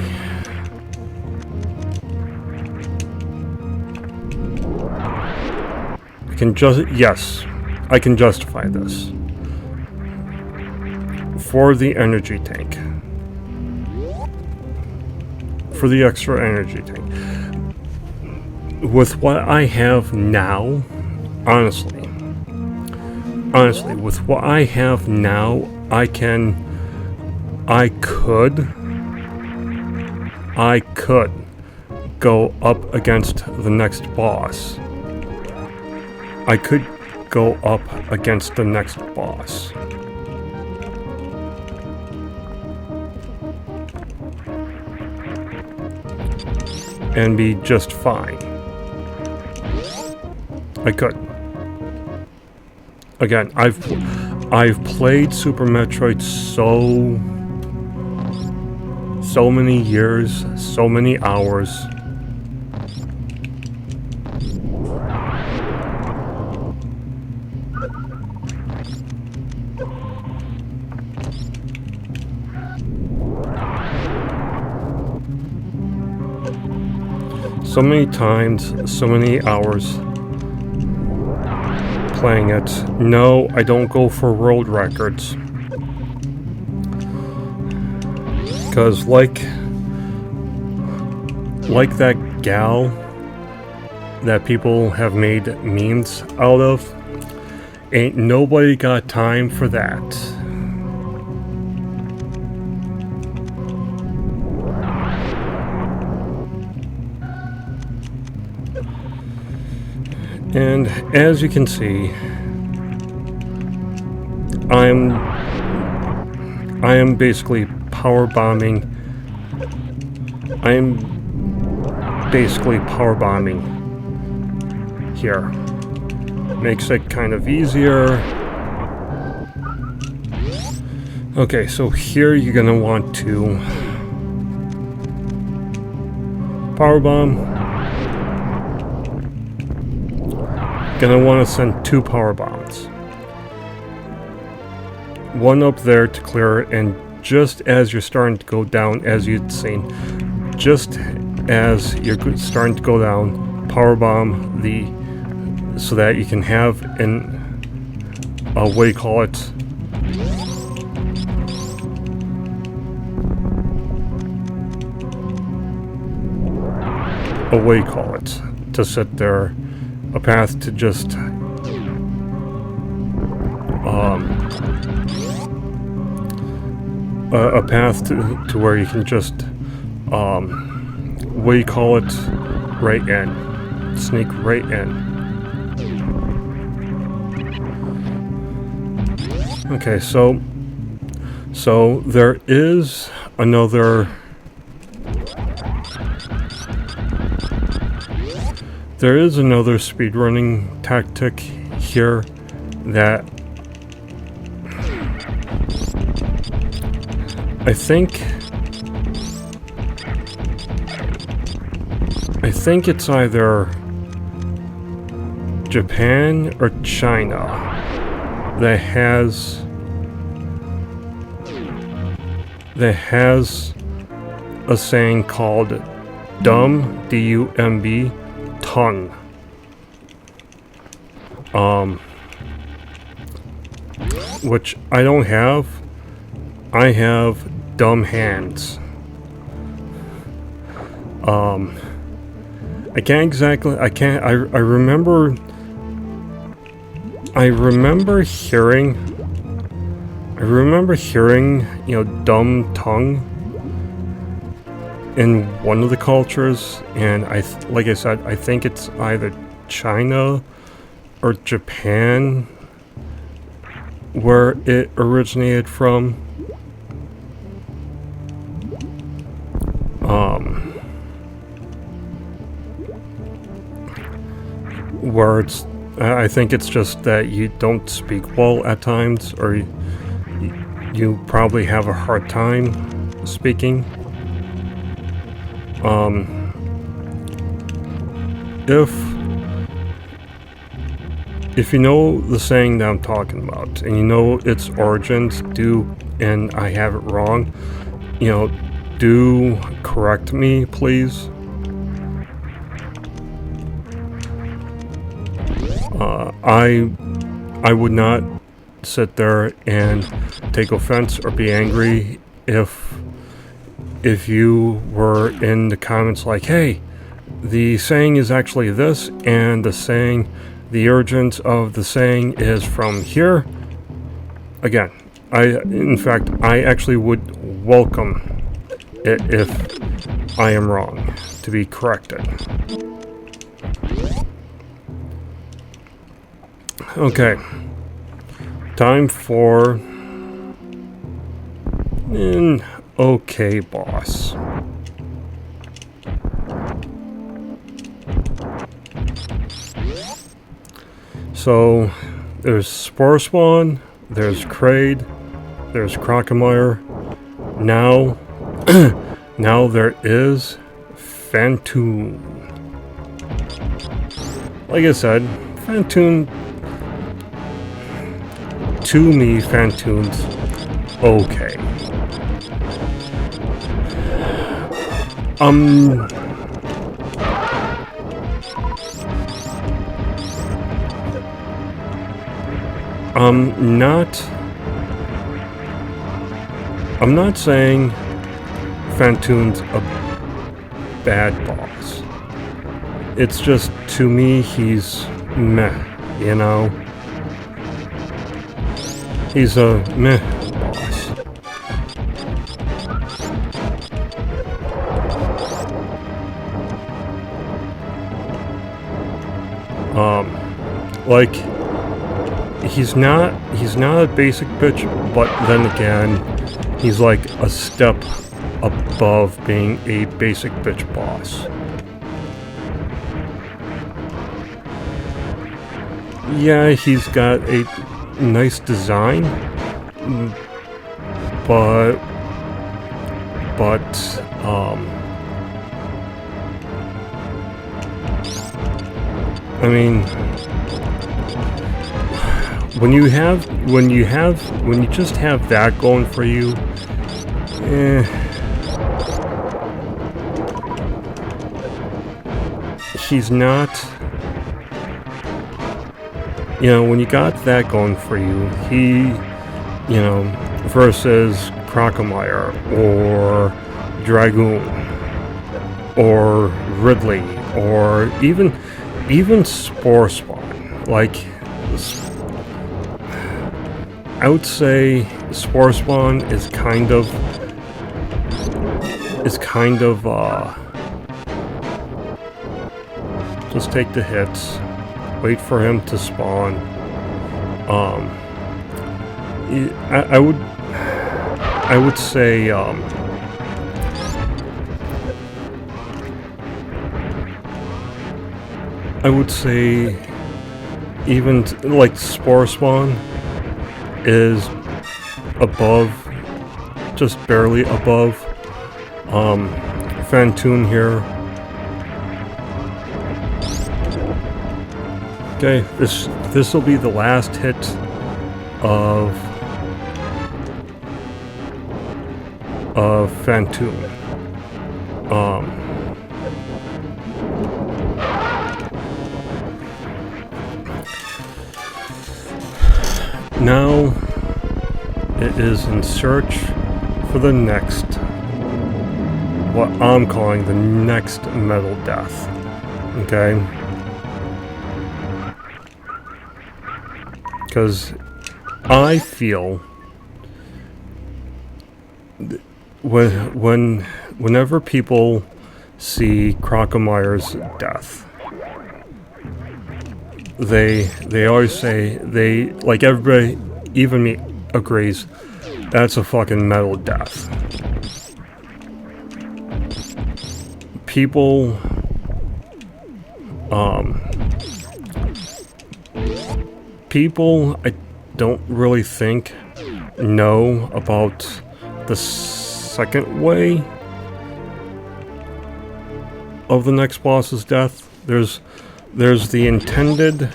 Yes, I can justify this for the energy tank. For the extra energy tank. With what I have now, honestly, with what I have now, I could go up against the next boss. I could go up against the next boss. And be just fine. I could. Again, I've played Super Metroid so many years, so many hours. So many times, so many hours playing it. No, I don't go for world records. Because like that gal that people have made memes out of, ain't nobody got time for that. And as you can see, I am basically power bombing. I am basically power bombing here. Makes it kind of easier. Okay, so here you're gonna want to power bomb. Gonna want to send 2 power bombs. One up there to clear it, and just as you're starting to go down, as you'd seen, just as you're starting to go down, power bomb so that you can have what do you call it? What do you call it? To sit there. A path to just a path to where you can just what do you call it, right in, sneak right in. Okay, so there is another. There is another speedrunning tactic here that I think it's either Japan or China that has a saying called dumb, D-U-M-B, tongue. which I don't have. I have dumb hands. I can't exactly. I remember. I remember hearing. You know, dumb tongue in one of the cultures, and like I said, I think it's either China or Japan where it originated from. Where it's, I think it's just that you don't speak well at times, or you probably have a hard time speaking. If you know the saying that I'm talking about, and you know its origins, and I have it wrong, you know, do correct me, please. I would not sit there and take offense or be angry if you were in the comments like, hey, the saying is actually this, and the origins of the saying is from here. Again, in fact, I actually would welcome it if I am wrong, to be corrected. Okay, time for an okay boss. So there's Spore Spawn, there's Kraid, there's Crocomire. Now, now there is Phantoon. Like I said, Phantoon. To me, Phantoon's okay. I'm not saying Phantoon's a bad boss. It's just, to me, he's meh, you know? He's a meh boss. Like, he's not a basic bitch, but then again, he's like a step above being a basic bitch boss. Yeah, he's got a nice design, but I mean, when you just have that going for you, he's not, you know, when you got that going for you, you know, versus Crocomire or Dragoon or Ridley or even Spore Spawn. Like, I would say Spore Spawn is kind of just take the hits, wait for him to spawn. I would say even like Spore Spawn is above, just barely above Phantoon here. Okay, this will be the last hit of Phantoon. Now it is in search for the next, what I'm calling the next metal death. Okay? Because I feel whenever people see Crocomeyer's death, they always say, like everybody, even me, agrees, that's a fucking metal death. People, I don't really think know about the second way of the next boss's death. There's the intended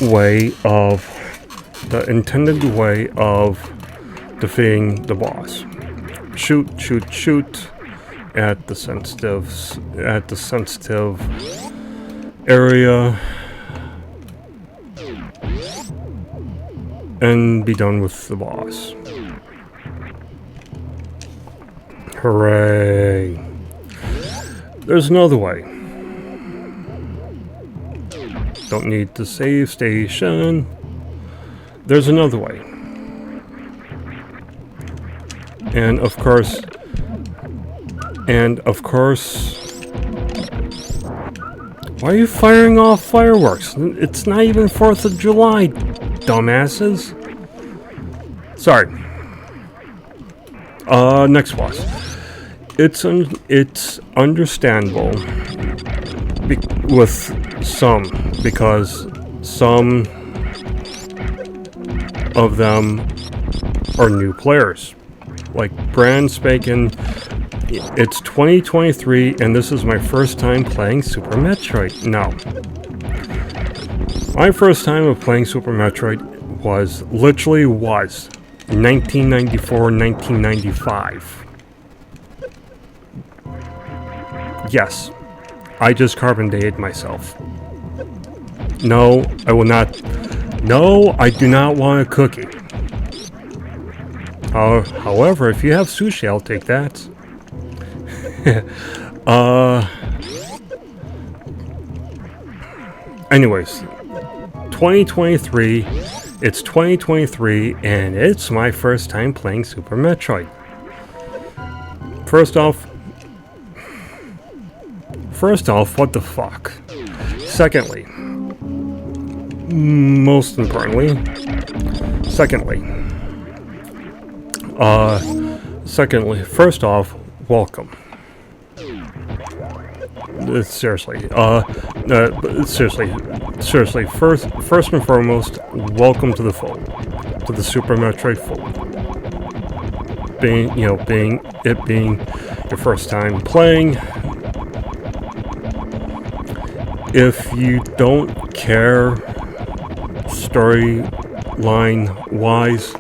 way of defeating the boss. Shoot at the sensitive area and be done with the boss. Hooray. There's another way. Don't need the save station. There's another way. And of course, why are you firing off fireworks? It's not even 4th of July, dumbasses. Sorry. Next boss. It's understandable with some, because some of them are new players. Like brand spanking. It's 2023 and this is my first time playing Super Metroid. No. My first time of playing Super Metroid was 1994, 1995. Yes, I just carbon dated myself. No, I will not. No, I do not want a cookie. However, if you have sushi, I'll take that. Anyways, 2023. It's 2023, and it's my first time playing Super Metroid. First off, what the fuck? Secondly, most importantly, first off, welcome. Seriously, first and foremost, welcome to the fold, to the Super Metroid fold. Being your first time playing. If you don't care storyline-wise,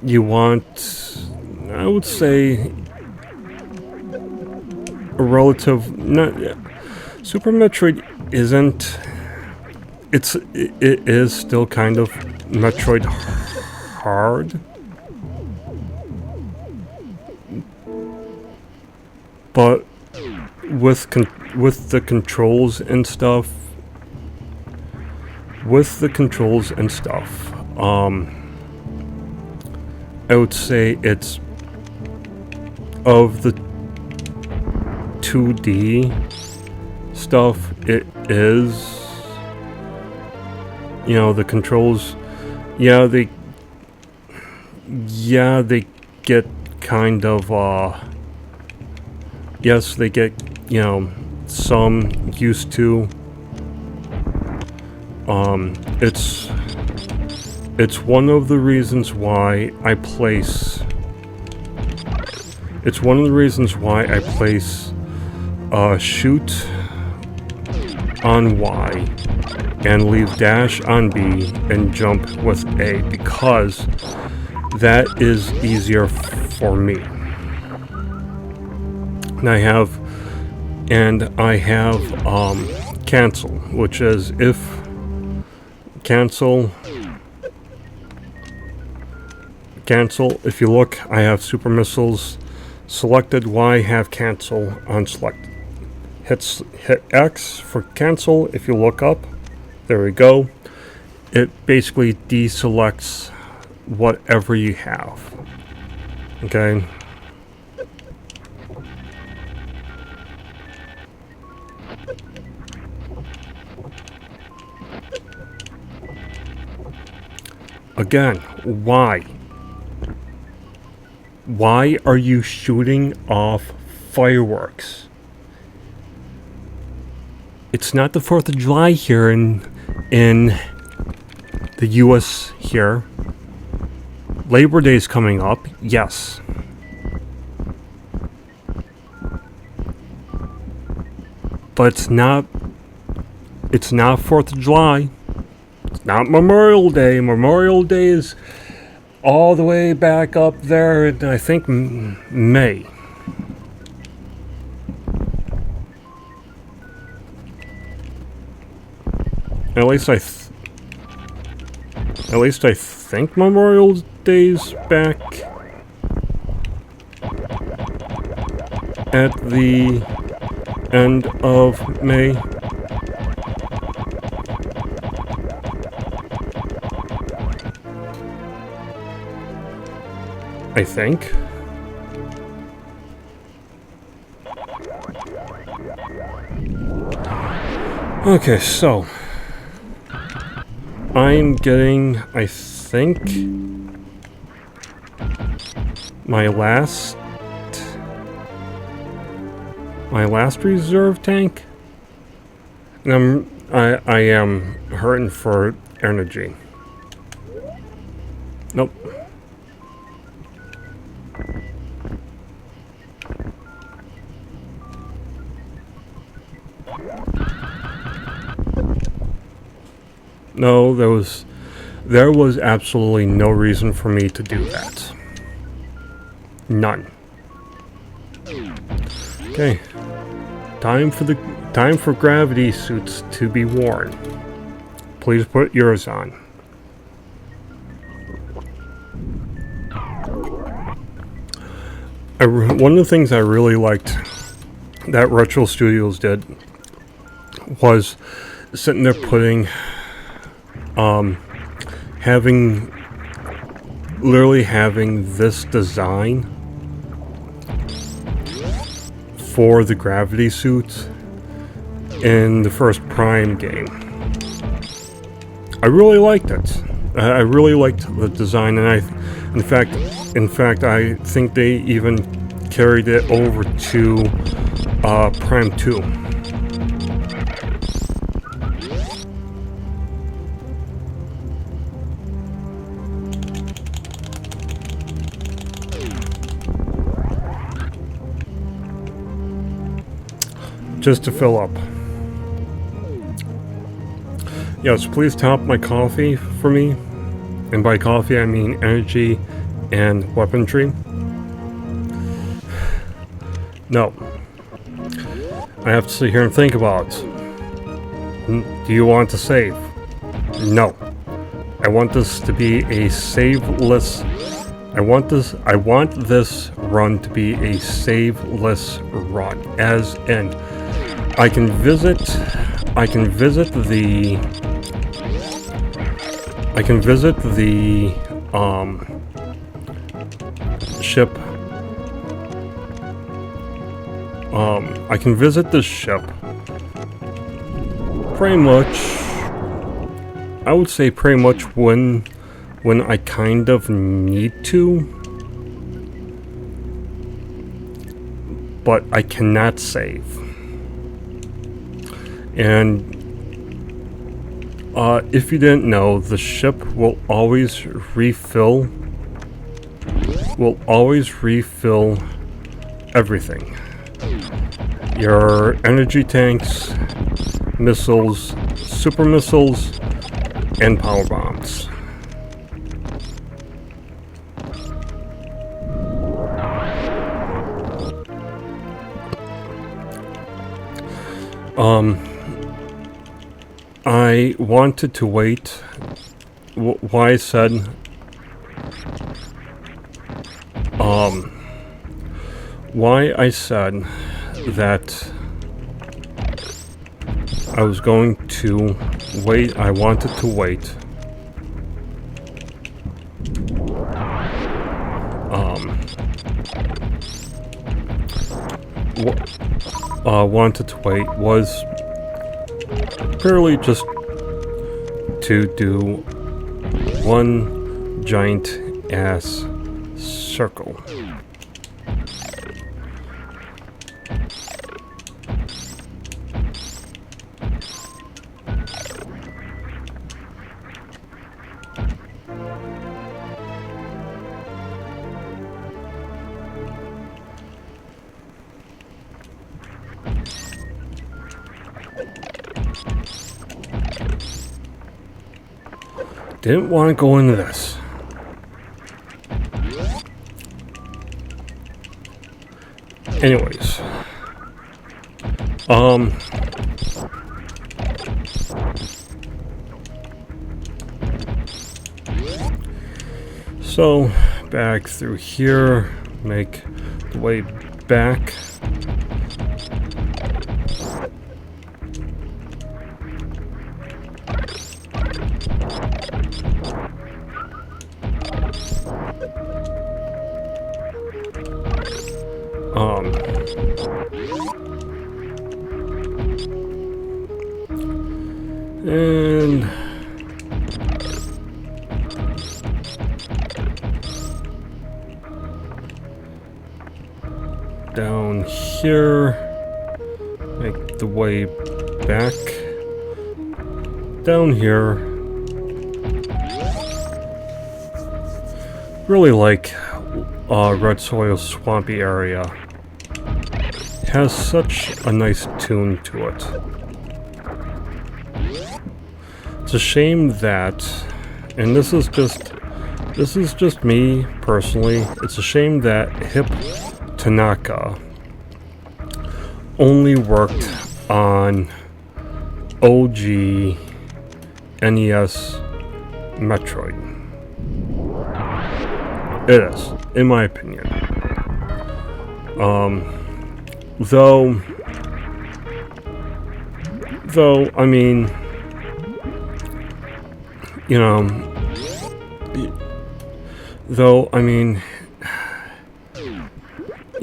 you want, I would say, a relative. Super Metroid isn't. It is still kind of Metroid hard, but with the controls and stuff. I would say it's of the 2D stuff. It is. The controls, they get kind of, yes, they get, some used to. It's one of the reasons why I place shoot on Y and leave dash on B and jump with A, because that is easier for me. And I have cancel, which is if cancel, if you look, I have super missiles selected. Y have cancel unselected. Hit X for cancel. If you look up, there we go. It basically deselects whatever you have. Okay. Again, why? Why are you shooting off fireworks? It's not the 4th of July here in the US here. Labor Day is coming up, yes. But it's not 4th of July. It's not Memorial Day. Memorial Day is all the way back up there in, I think, May. At least I think Memorial Day's back at the end of May. I think. Okay, so I'm getting, I think, my last reserve tank, and I am hurting for energy. Nope. No, there was absolutely no reason for me to do that. None. Okay. Time for gravity suits to be worn. Please put yours on. One of the things I really liked that Retro Studios did was sitting there putting literally having this design for the gravity suits in the first Prime game. I really liked it. I really liked the design, and in fact, I think they even carried it over to Prime 2. Just to fill up. Yes, please top my coffee for me. And by coffee, I mean energy and weaponry. No. I have to sit here and think about it. Do you want to save? No. I want this to be a saveless. I want this run to be a saveless run. As in, I can visit the ship. I can visit the ship pretty much. I would say pretty much when I kind of need to, but I cannot save. And if you didn't know, the ship will always refill everything. Your energy tanks, missiles, super missiles, and power bombs. I wanted to wait. Why I said, why I said that I was going to wait. I wanted to wait. Wanted to wait was purely just to do one giant ass circle. Didn't want to go into this. Anyways. So, back through here, make the way back. And down here, make the way back down here. Really like Red Soil Swampy area. Has such a nice tune to it. It's a shame that, and this is just me personally, it's a shame that Hip Tanaka only worked on OG NES Metroid. It is, in my opinion. Though, I mean, you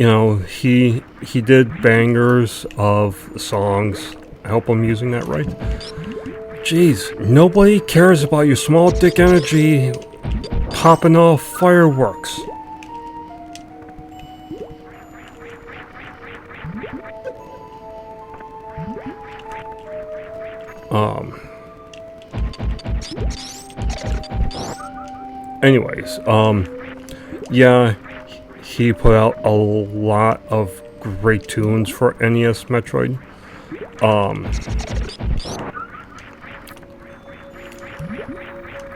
know, he did bangers of songs. I hope I'm using that right. Jeez, nobody cares about your small dick energy popping off fireworks. Anyways, yeah, he put out a lot of great tunes for NES Metroid.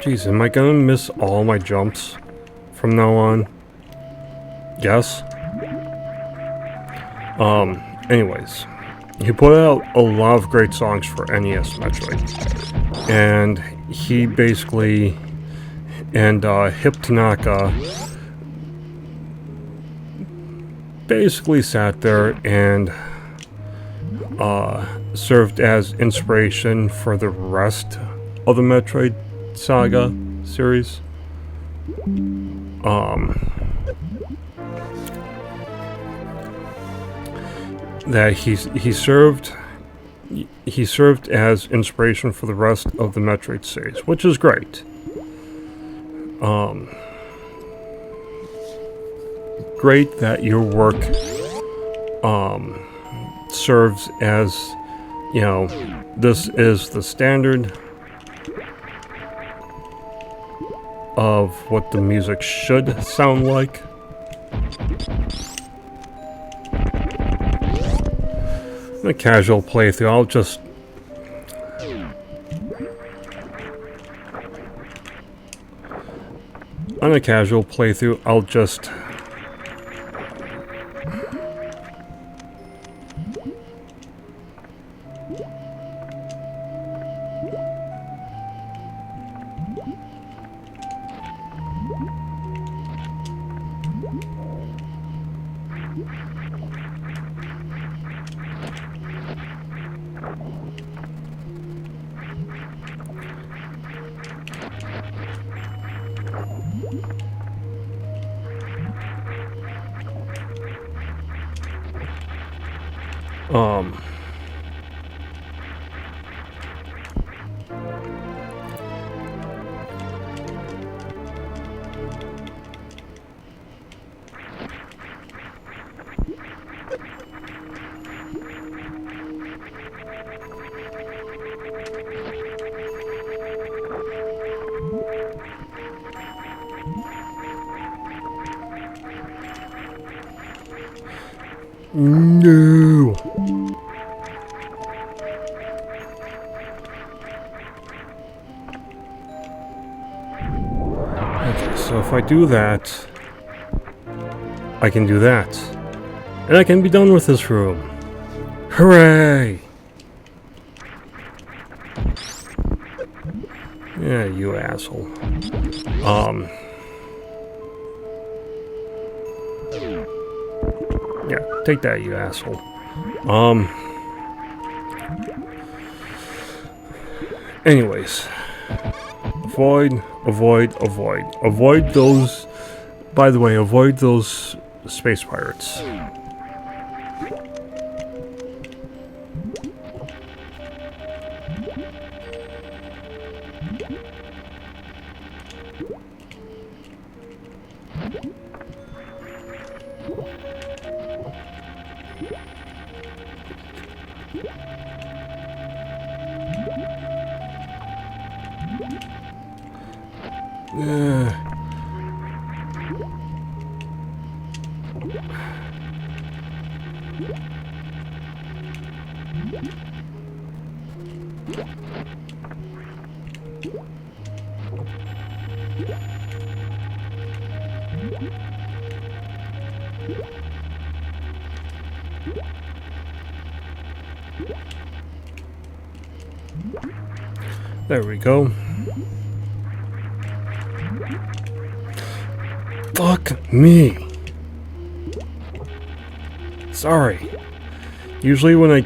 Jeez, am I gonna miss all my jumps from now on? Yes. Anyways, he put out a lot of great songs for NES Metroid, and he basically, and Hip Tanaka basically sat there and served as inspiration for the rest of the Metroid Saga series. That he served as inspiration for the rest of the Metroid series, which is great. Great that your work serves as, you know, this is the standard of what the music should sound like. In a casual playthrough, I'll just No. Okay, so if I do that, I can do that. And I can be done with this room. Hooray! Yeah, you asshole. Yeah, take that, you asshole. Anyways. Avoid, avoid, avoid. Avoid those... By the way, avoid those space pirates. There we go. Fuck me. Sorry. Usually when I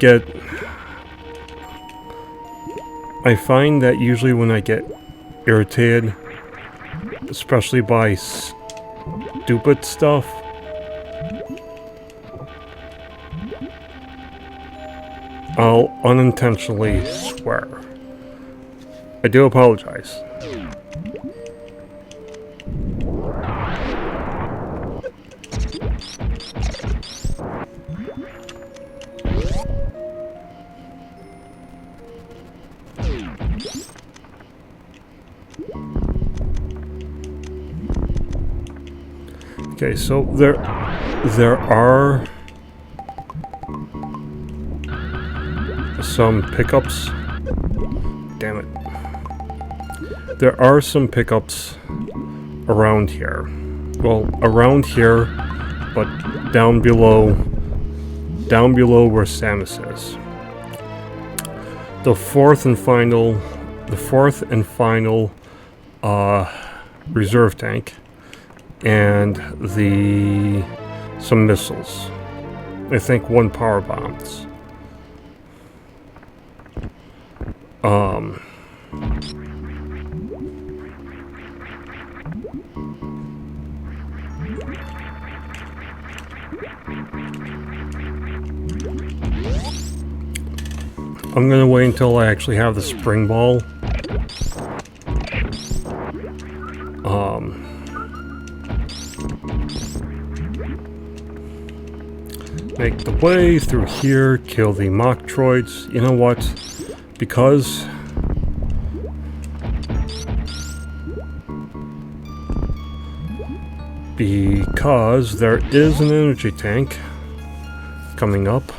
find that usually when I get irritated, especially by stupid stuff, I'll unintentionally swear. I do apologize. Okay, so there are some pickups. Damn it. There are some pickups around here. Well, around here, but down below where Samus is. The fourth and final reserve tank, and some missiles. I think 1 power bombs. I'm gonna wait until I actually have the spring ball. Make the way through here, kill the Metroids. You know what? Because there is an energy tank coming up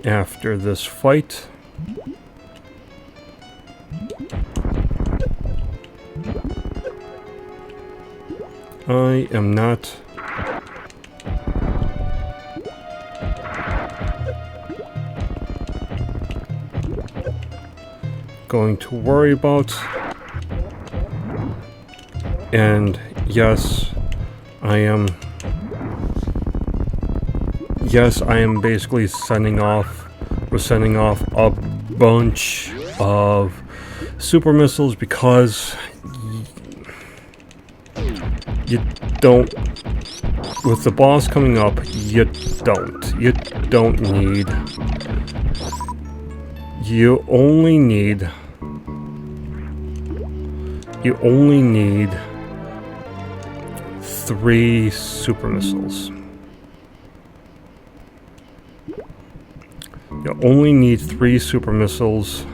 after this fight. I am not going to worry about. And yes, I am basically sending off a bunch of super missiles because you don't, with the boss coming up, you don't need, you only need 3 super missiles. You only need 3 super missiles.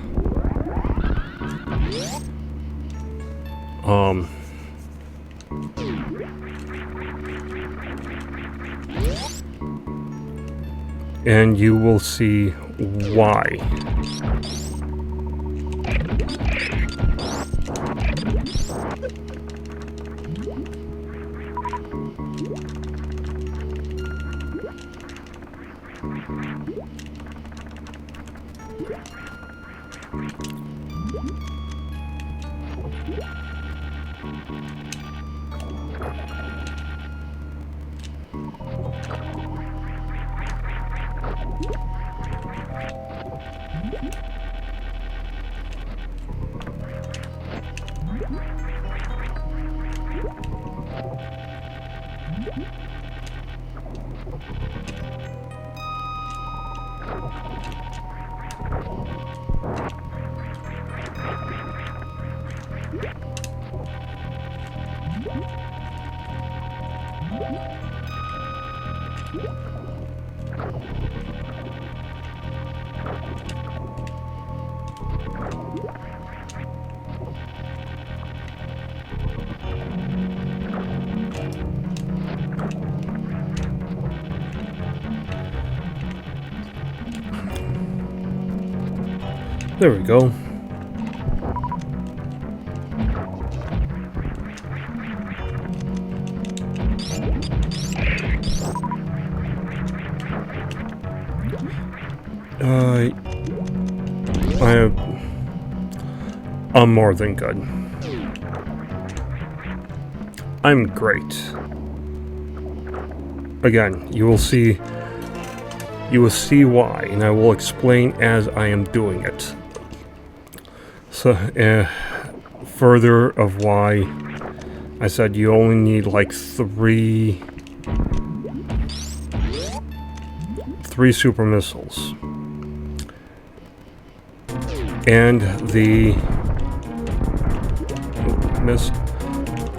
And you will see why. There we go. I'm more than good. I'm great. Again, you will see why, and I will explain as I am doing it. So, further of why I said you only need like 3 super missiles. And the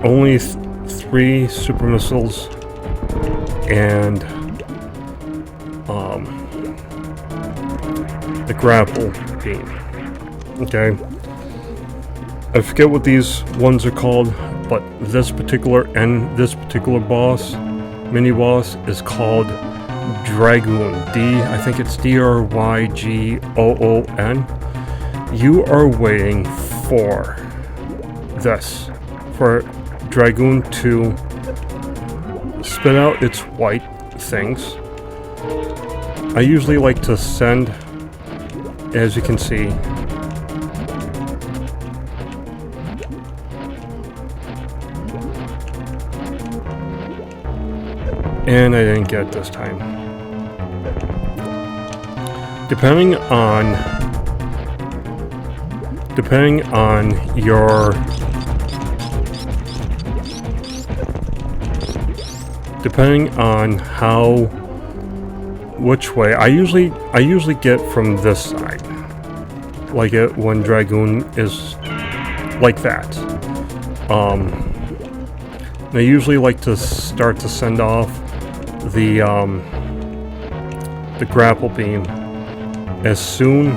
only 3 super missiles and the grapple beam. Okay, I forget what these ones are called, but this particular boss, mini boss, is called Dragoon. I think it's Drygoon. You are waiting for this, for Dragoon to spit out its white things. I usually like to send, as you can see, and I didn't get it this time. Depending on which way, I usually get from this side, like it when Dragoon is like that. I usually like to start to send off the grapple beam as soon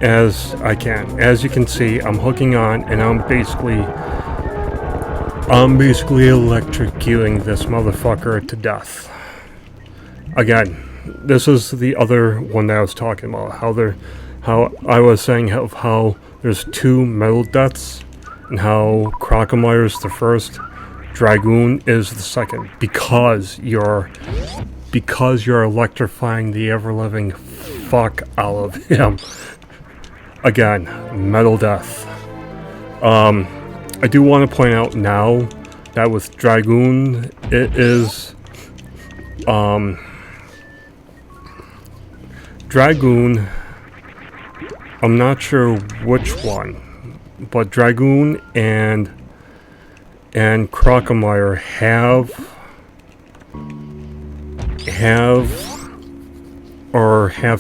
as I can. As you can see, I'm hooking on, and I'm basically electrocuting this motherfucker to death. Again, this is the other one that I was talking about. How I was saying how there's 2 metal deaths, and how Crocomire is the first, Dragoon is the second, because you're electrifying the ever-living fuck out of him. Again, Metal Death. I do want to point out now that with Dragoon, it is Dragoon. I'm not sure which one, but Dragoon and Crocomire have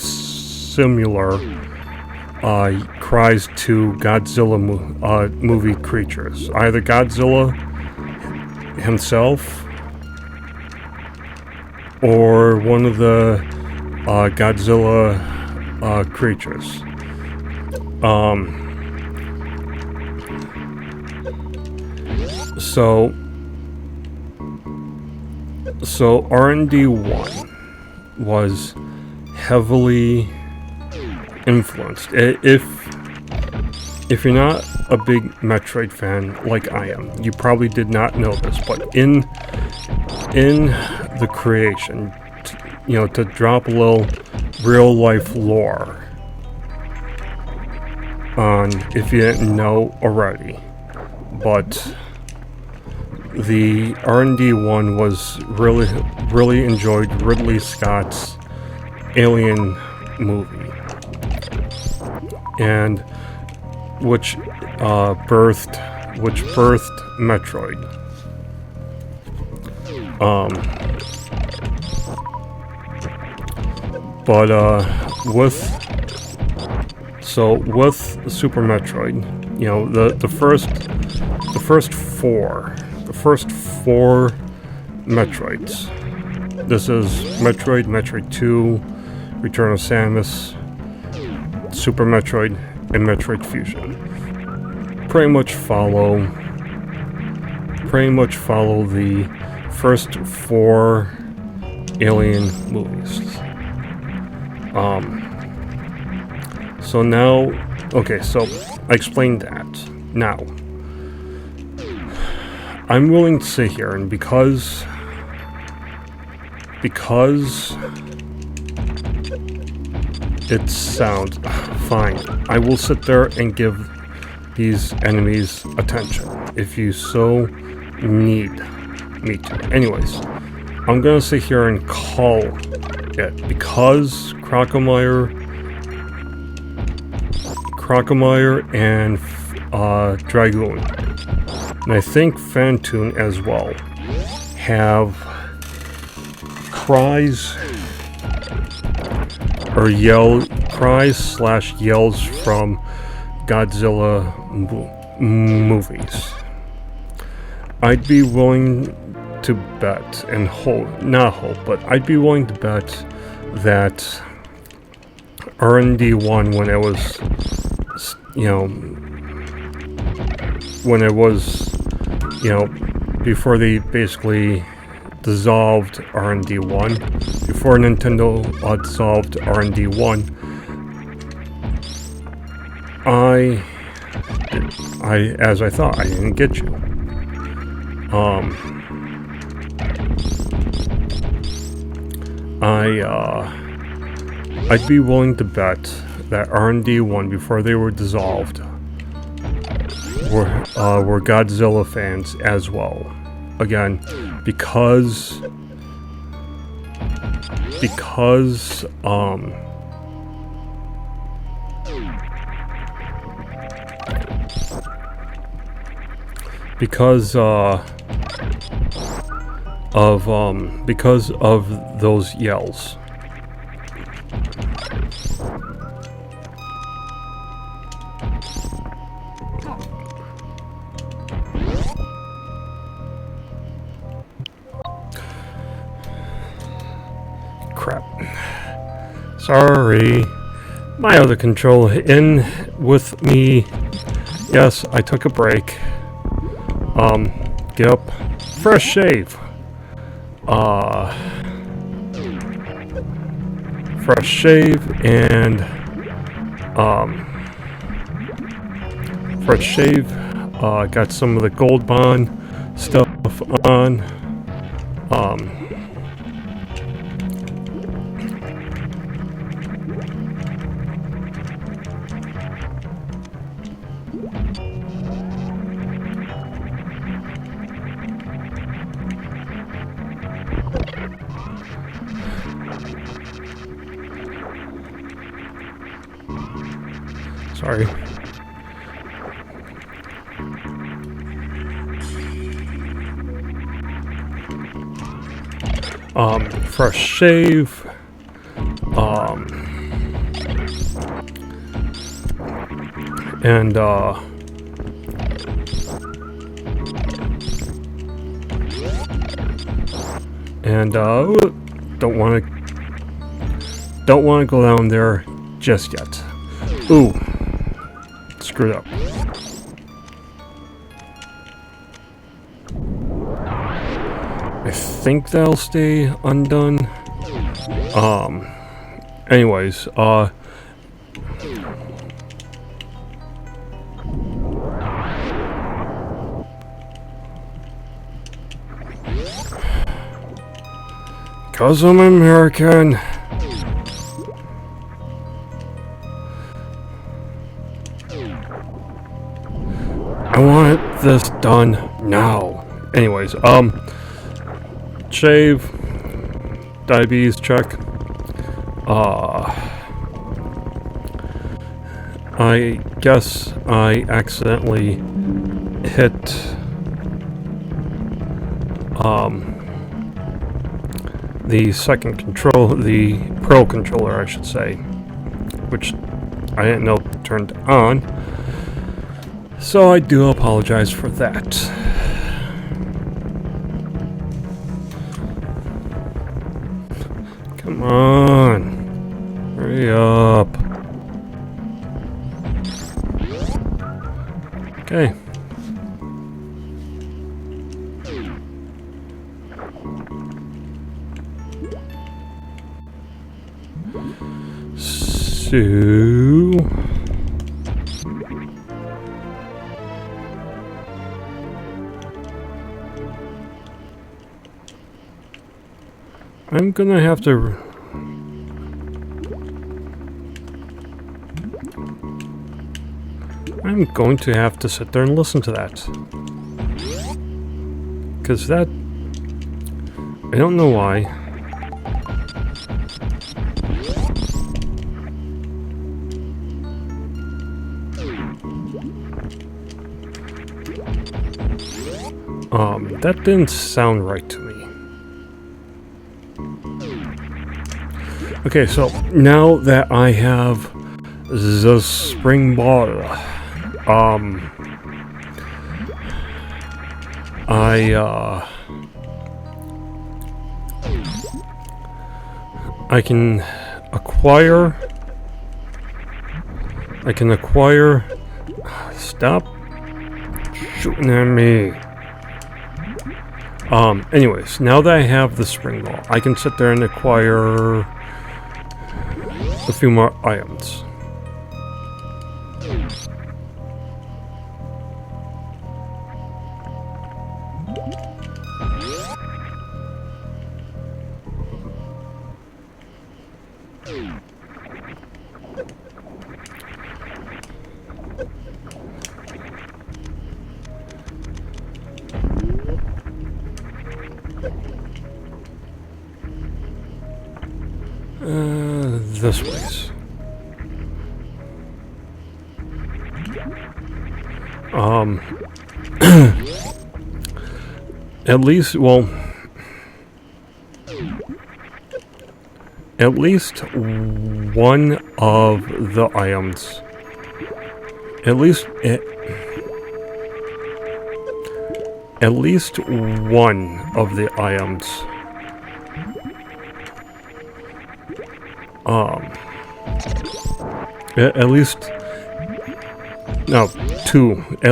similar cries to Godzilla movie creatures. Either Godzilla himself or one of the Godzilla creatures. So R&D1 was heavily influenced. If you're not a big Metroid fan like I am, you probably did not know this, but in the creation, to drop a little real life lore on, if you didn't know already, but the R&D1 was really enjoyed Ridley Scott's Alien movie, and which birthed Metroid. With Super Metroid, the first four Metroids. This is Metroid, Metroid 2, Return of Samus, Super Metroid, and Metroid Fusion. Pretty much follow the first four Alien movies. So now, okay, so I explained that. Now, I'm willing to sit here, and because it sounds fine, I will sit there and give these enemies attention if you so need me to. Anyways, I'm gonna sit here and call it, because Crocomire and Dragoon, and I think Phantoon as well, have cries / yells from Godzilla movies. I'd be willing to bet and but I'd be willing to bet that R&D1, when it was before they basically dissolved R&D1, before Nintendo dissolved R&D1, as I thought, I didn't get you. I'd be willing to bet that R&D1, before they were dissolved, were Godzilla fans as well. Again, because of those yells. Crap. Sorry. My other controller in with me. Yes, I took a break. Get up. Fresh shave. Fresh shave and got some of the Gold Bond stuff stuff on. Sorry. Fresh shave. And don't want to go down there just yet. Ooh, screwed up. I think that'll stay undone. Anyways, because I'm American. I want this done now. Anyways, shave, diabetes check. I guess I accidentally hit the second control, the Pro controller, I should say, which I didn't know turned on. So I do apologize for that. Come on. Hurry up. Okay. So I'm gonna have to sit there and listen to that. Because that, I don't know why. That didn't sound right to me. Okay, so now that I have the spring ball, I can acquire, stop shooting at me. Anyways, now that I have the spring ball, I can sit there and acquire a few more items. This place. At least, well, at least one of the items, at least one of the items at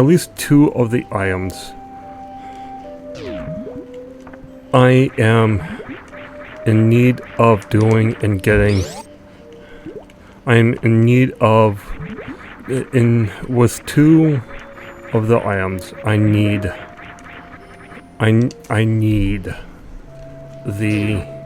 least two of the items I am in need of doing and getting. I'm in need of, with two of the items I need I need the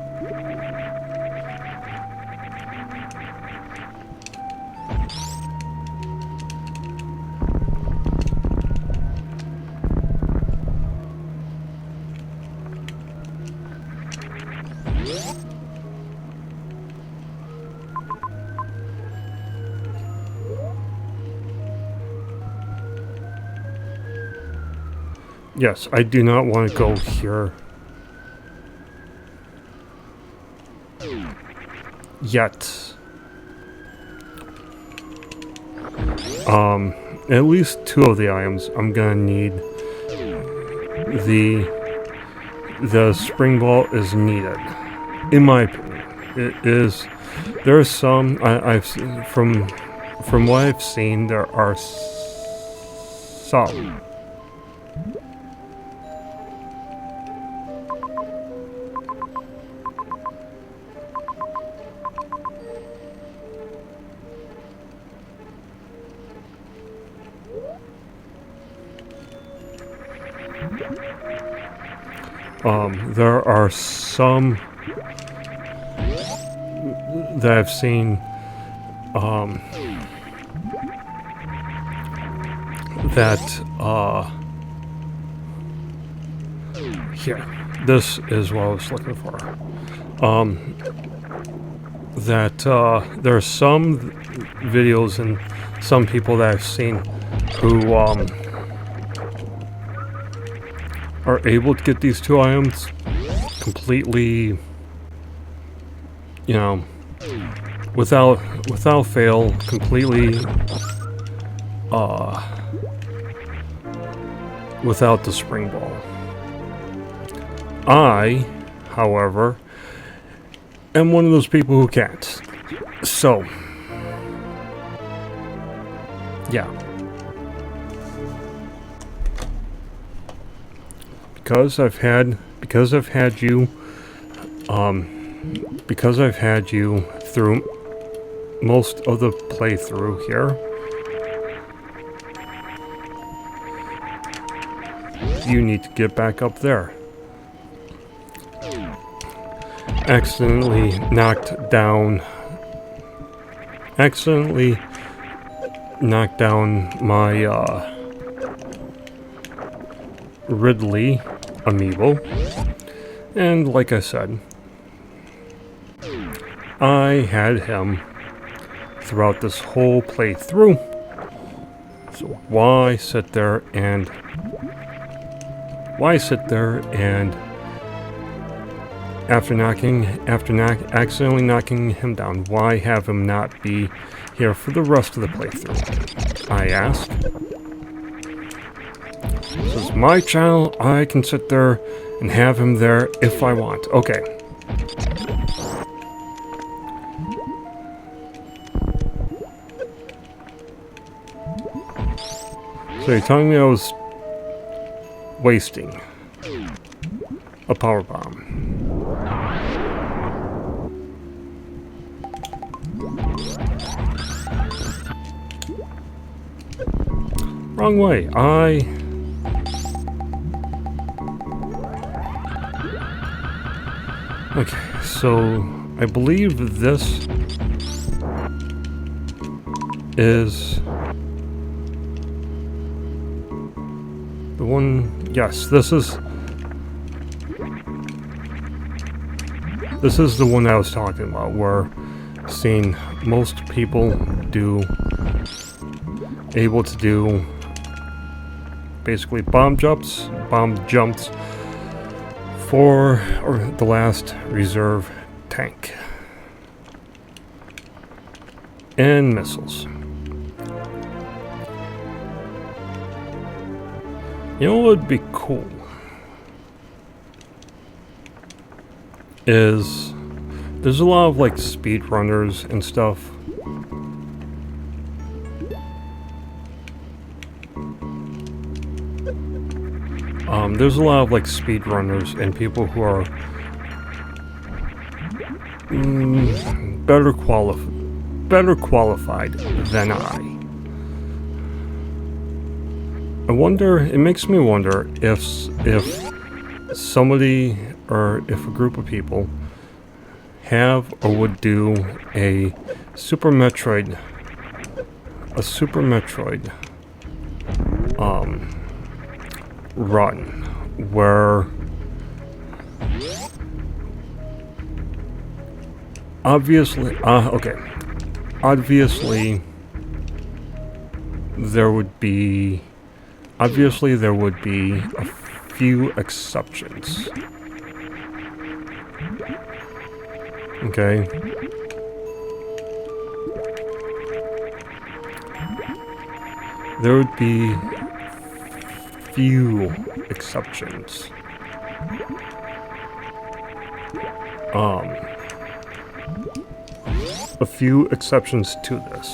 yes, I do not want to go here yet. At least 2 of the items I'm gonna need. The spring ball is needed, in my opinion. It is. There are some I've from what I've seen. There are some. There are some that I've seen here. This is what I was looking for. There are some videos and some people that I've seen who are able to get these 2 items completely, you know, without fail, completely without the spring ball. I, however, am one of those people who can't. So, yeah. Because I've had you through most of the playthrough here, you need to get back up there. Accidentally knocked down my Ridley amiibo, and like I said, I had him throughout this whole playthrough. So why sit there and after accidentally knocking him down, why have him not be here for the rest of the playthrough? I asked. This is my channel. I can sit there and have him there if I want. Okay. So you're telling me I was wasting a power bomb? Wrong way. Okay, so I believe this is the one. Yes, this is the one I was talking about, where seeing most people able to do basically bomb jumps for the last reserve tank and missiles. You know what would be cool is there's a lot of like speedrunners and stuff. There's a lot of like speedrunners and people who are better qualified than I. It makes me wonder if somebody or if a group of people have or would do a Super Metroid run where obviously there would be a few exceptions. Okay. There would be few exceptions. A few exceptions to this.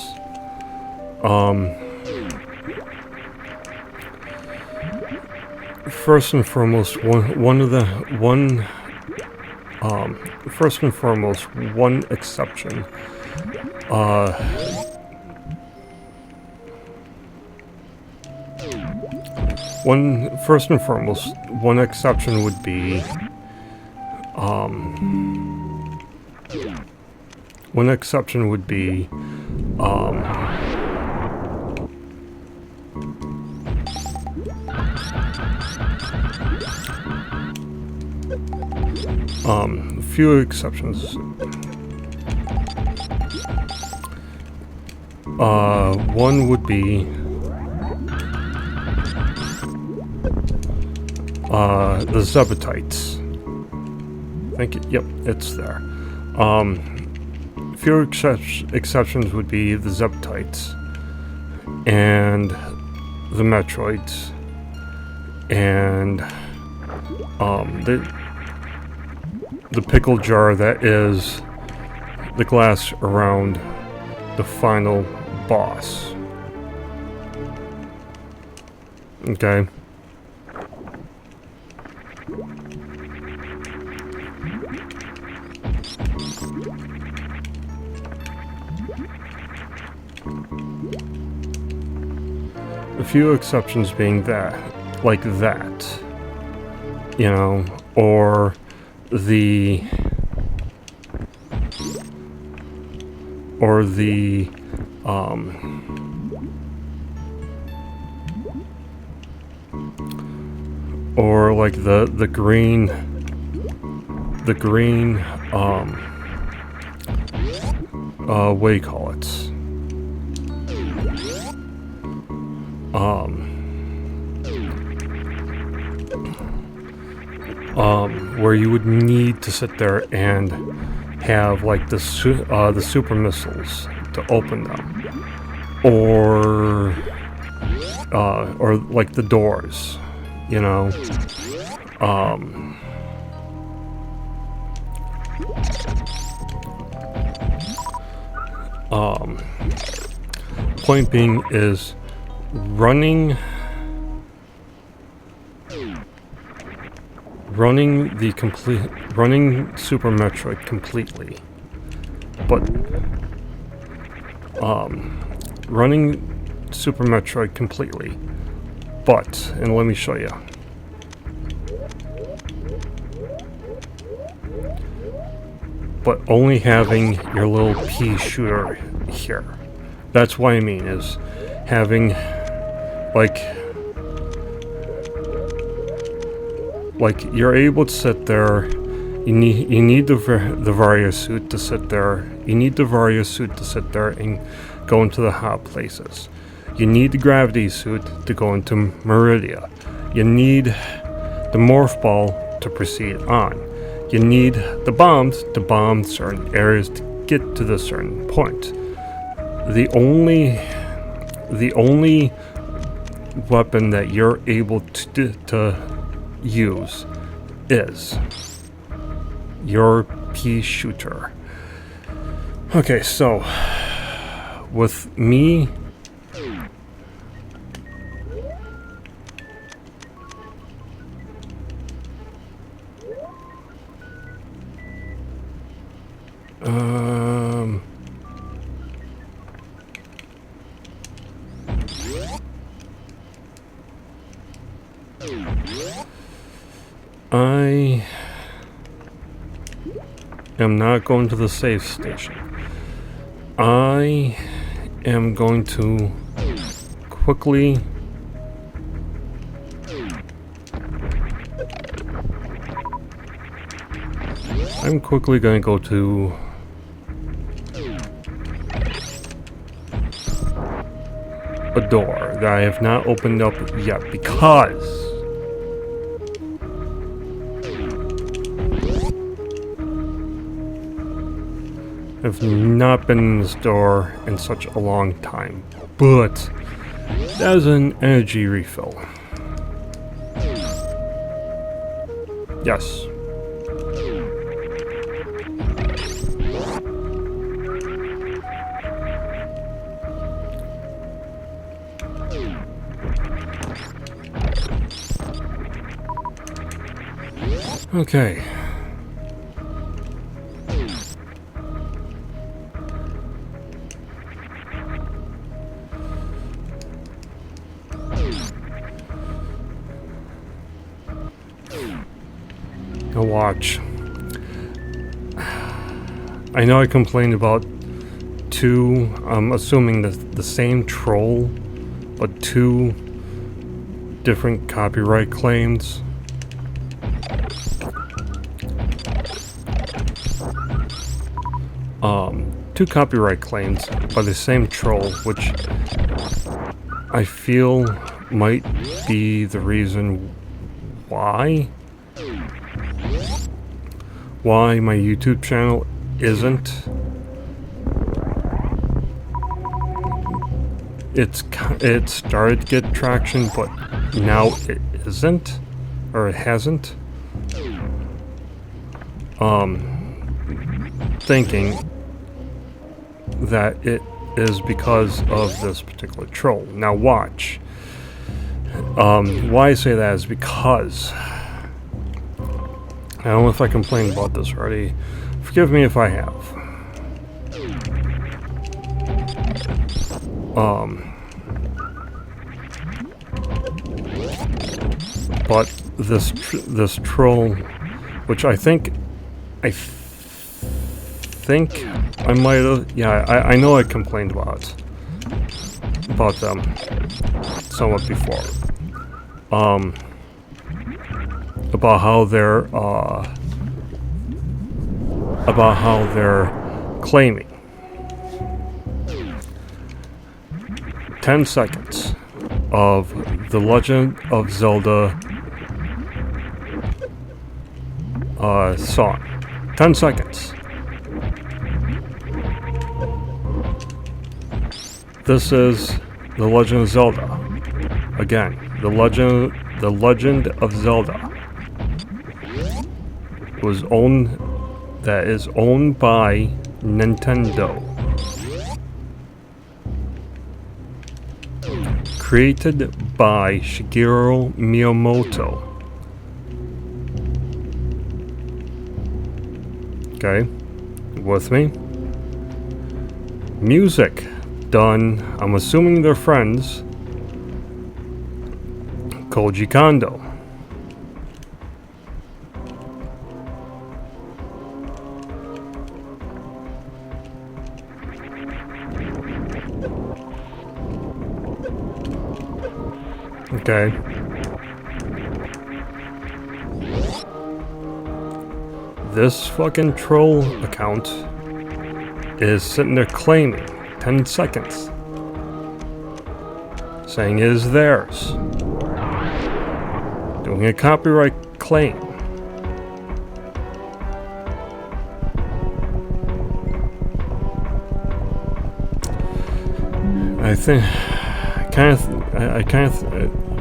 First and foremost, one exception. One exception would be few exceptions. One would be the Zebatites. Thank you. Yep, it's there. Few exceptions would be the Zebatites and the Metroids and the pickle jar that is the glass around the final boss. Okay. A few exceptions being that, like that, you know, or the or like the green what do you call it? Where you would need to sit there and have like the super missiles to open them, or like the doors, you know. Point being is running Super Metroid completely, but and let me show you. But only having your little pea shooter here. That's what I mean, is having like you're able to sit there. You need the Varia suit to sit there. You need the Varia suit to sit there and go into the hot places. You need the gravity suit to go into Meridia. You need the morph ball to proceed on. You need the bombs to bomb certain areas to get to the certain point. The only weapon that you're able to use is your pea shooter. Okay, so with me, I am not going to the save station. I am going to quickly going to go to a door that I have not opened up yet because I've not been in this door in such a long time, but that is an energy refill. Yes. Okay. Now watch. I know I complained about two, I'm assuming the same troll, but two different copyright claims. Two copyright claims by the same troll, which I feel might be the reason why my YouTube channel isn't. It started to get traction, but now it isn't, or it hasn't. Thinking that it is because of this particular troll. Now watch. Why I say that is because I don't know if I complained about this already. Forgive me if I have. But this troll, which I think I might have, yeah, I know I complained about them somewhat before. About how they're claiming 10 seconds of The Legend of Zelda song. 10 seconds. This is The Legend of Zelda. Again, The Legend of Zelda. That is owned by Nintendo. Created by Shigeru Miyamoto. Okay, with me? Music done, I'm assuming they're friends, Koji Kondo. Okay. This fucking troll account is sitting there claiming 10 seconds, saying it is theirs, doing a copyright claim.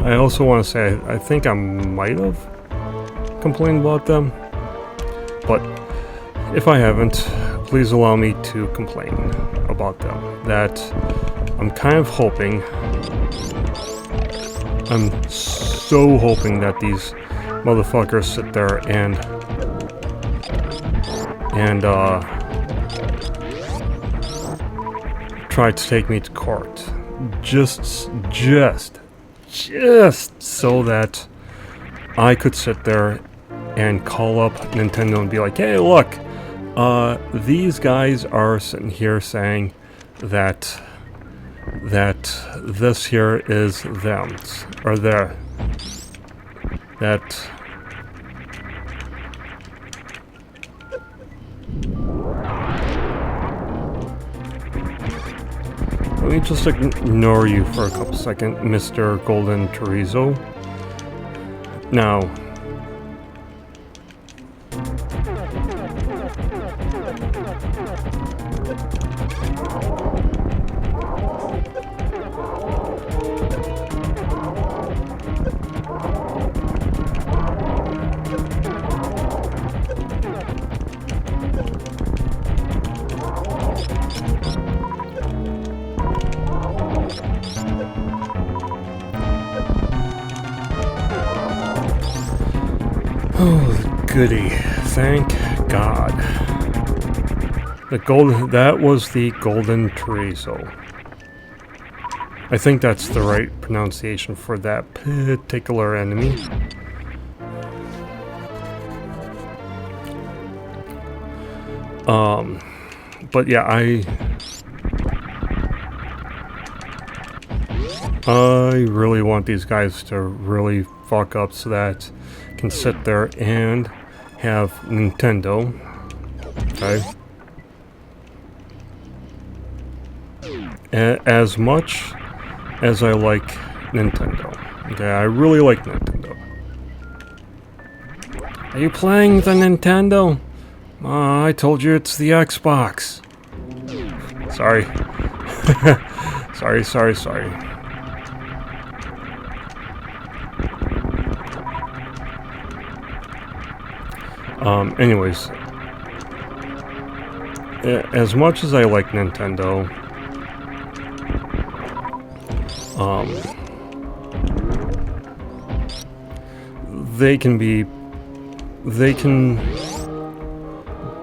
I also want to say I think I might have complained about them, but if I haven't, please allow me to complain about them. That I'm kind of hoping, I'm so hoping that these motherfuckers sit there and try to take me to court, just so that I could sit there and call up Nintendo and be like, hey, look, these guys are sitting here saying that this here is them, or their, that let me just ignore you for a couple seconds, Mr. Golden Chorizo. Now, oh, goody. Thank God. That was the Golden Chorizo. I think that's the right pronunciation for that particular enemy. But yeah, I really want these guys to really fuck up so that I can sit there and have Nintendo, okay? As much as I like Nintendo, okay? I really like Nintendo. Are you playing the Nintendo? I told you it's the Xbox. Sorry. sorry. Anyways, as much as I like Nintendo, they can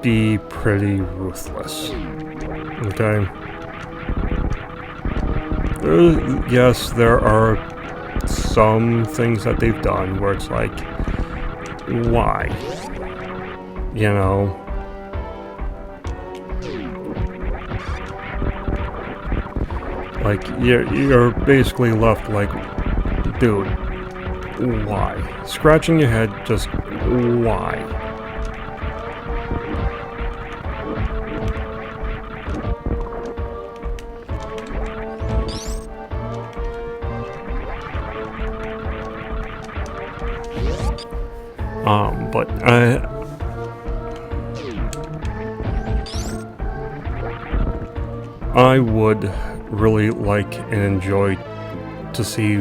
be pretty ruthless. Okay. Yes, there are some things that they've done where it's like, why? You know? Like, you're basically left like, dude, why? Scratching your head, just why? But I would really like and enjoy to see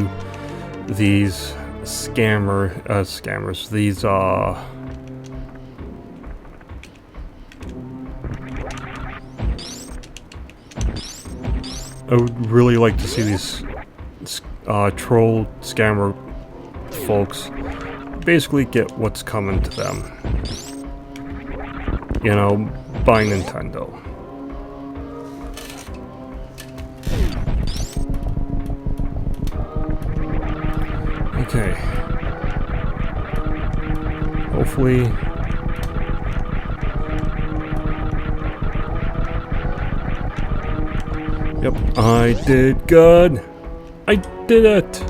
these scammers, these I would really like to see these troll scammer folks basically get what's coming to them, you know, by Nintendo. Okay. Hopefully. Yep, I did good. I did it.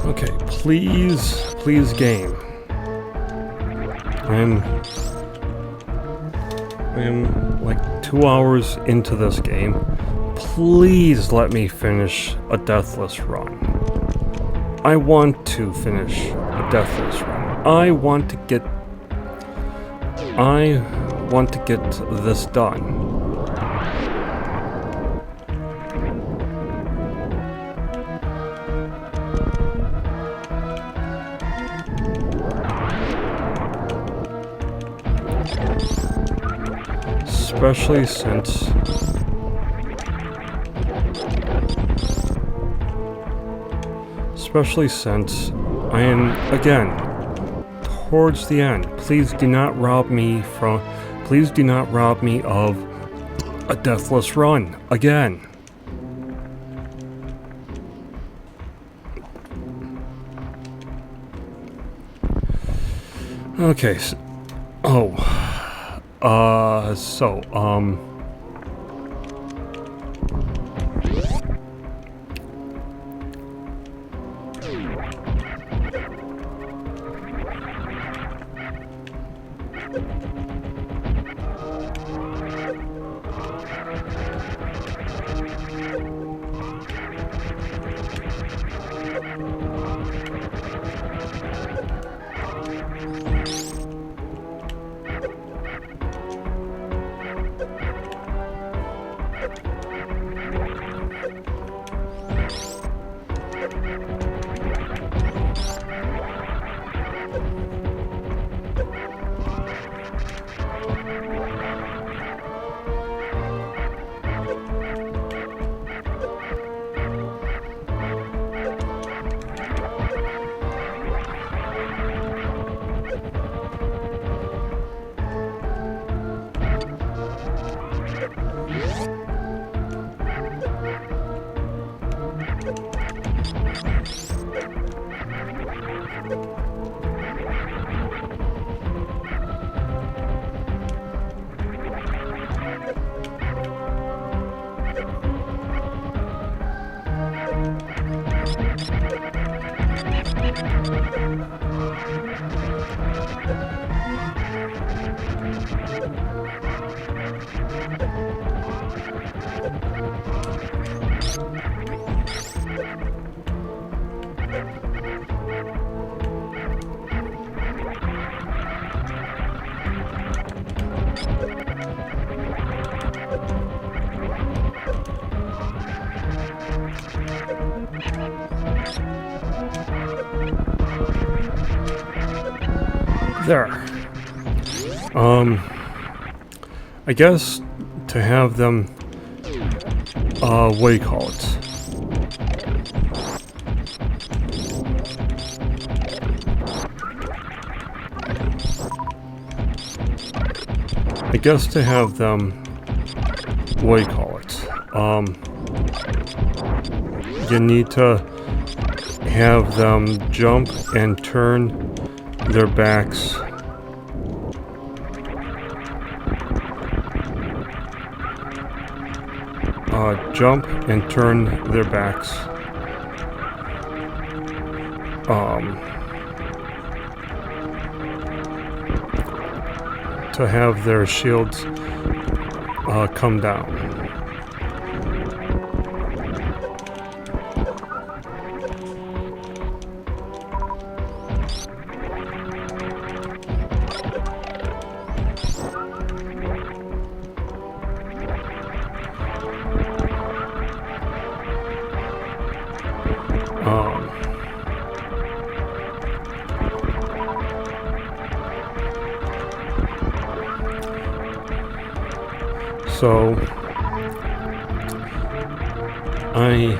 Okay, please game. I am like 2 hours into this game. Please let me finish a deathless run. I want to finish a deathless run. I want to get this done. Especially since especially since I am, again, towards the end. Please do not rob me of a deathless run, again. Okay, there. I guess to have them, what do you call it? I guess to have them, what do you call it? You need to have them jump and turn their backs. Jump and turn their backs. To have their shields come down. So I'm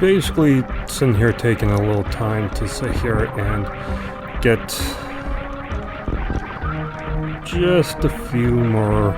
basically sitting here taking a little time to sit here and get just a few more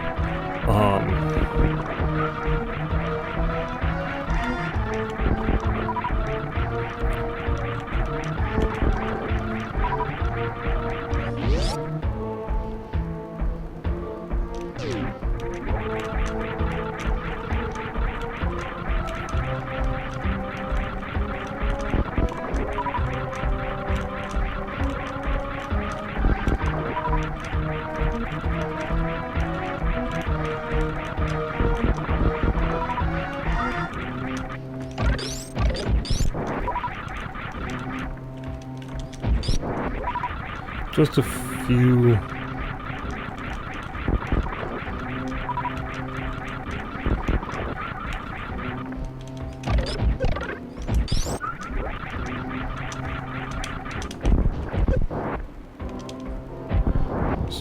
just a few.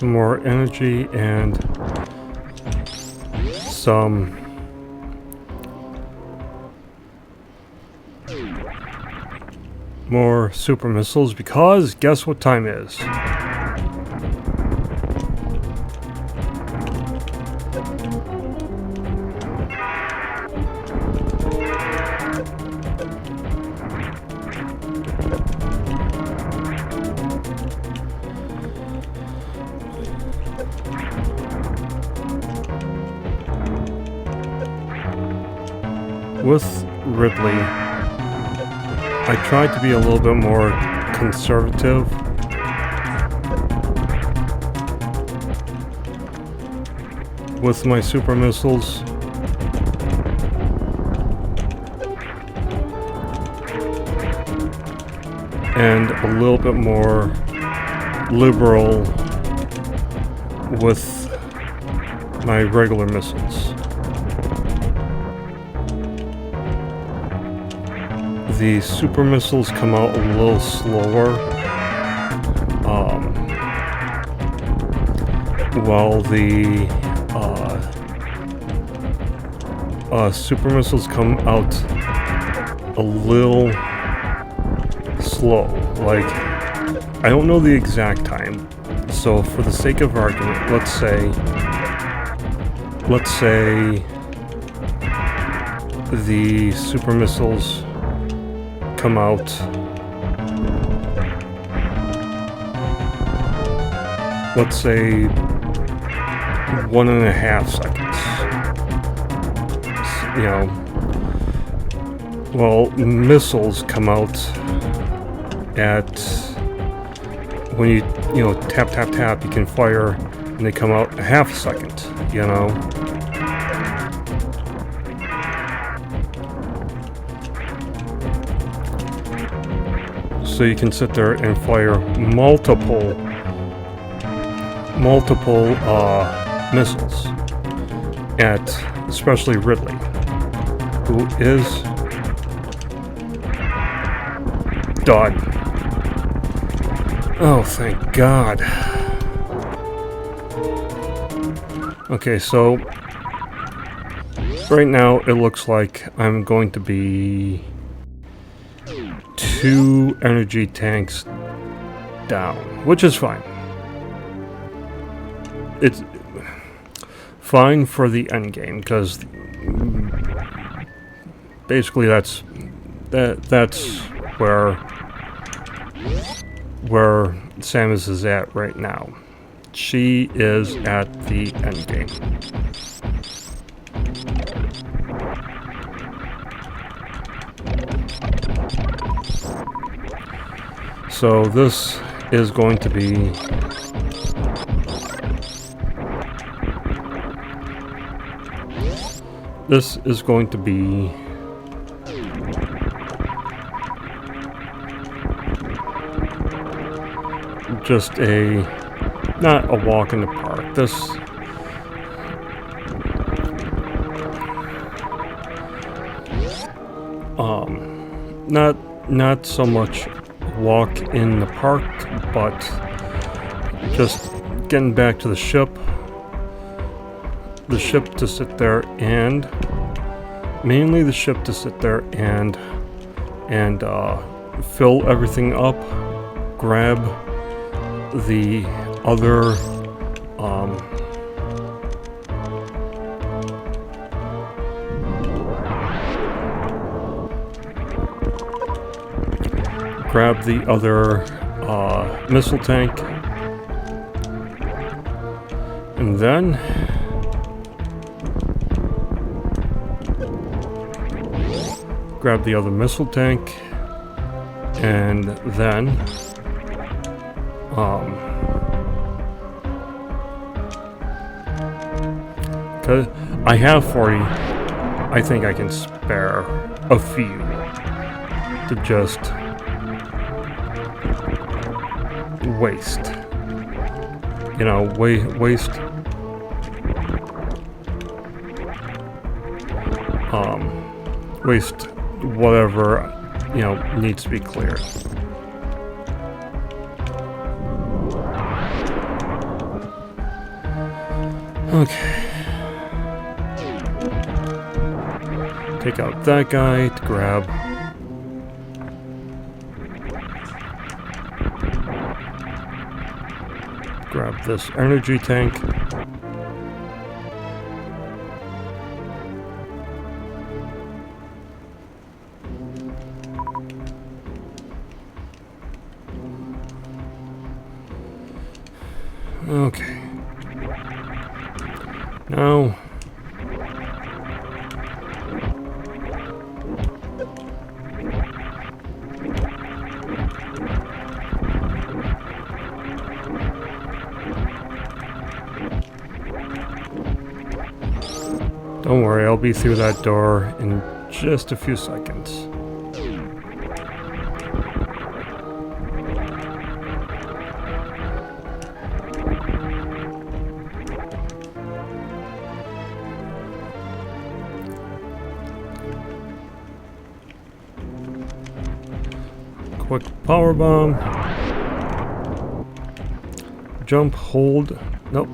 some more energy and some more super missiles, because guess what time it is? With Ridley, I tried to be a little bit more conservative. With my super missiles. And a little bit more liberal with my regular missiles. The super missiles come out a little slower, while the super missiles come out a little slow. Like, I don't know the exact time, so for the sake of argument, let's say the super missiles come out let's say 1.5 seconds. You know, well, missiles come out at when you tap tap tap, you can fire and they come out a half a second, you know. So you can sit there and fire multiple missiles at especially Ridley, who is done. Oh, thank God. Okay, so right now it looks like I'm going to be 2 energy tanks down, which is fine. It's fine for the end game, because basically that's where Samus is at right now. She is at the end game. So this is going to be just not a walk in the park. This not so much walk in the park, but just getting back to the ship to sit there and mainly the ship to sit there and fill everything up, grab the other missile tank, and then grab the other missile tank, and then cause I have 40, I think I can spare a few to just waste, waste whatever needs to be cleared. Okay. Take out that guy to grab. Grab this energy tank. Okay. Now, don't worry, I'll be through that door in just a few seconds. Quick power bomb. Jump, hold. Nope.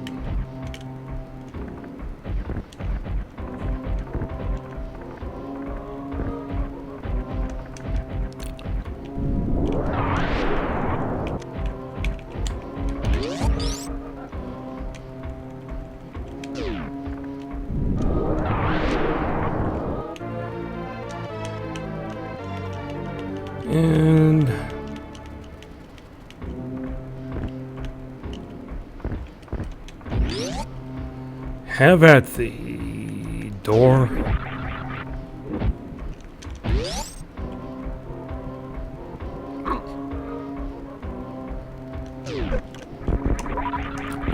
And have at the door.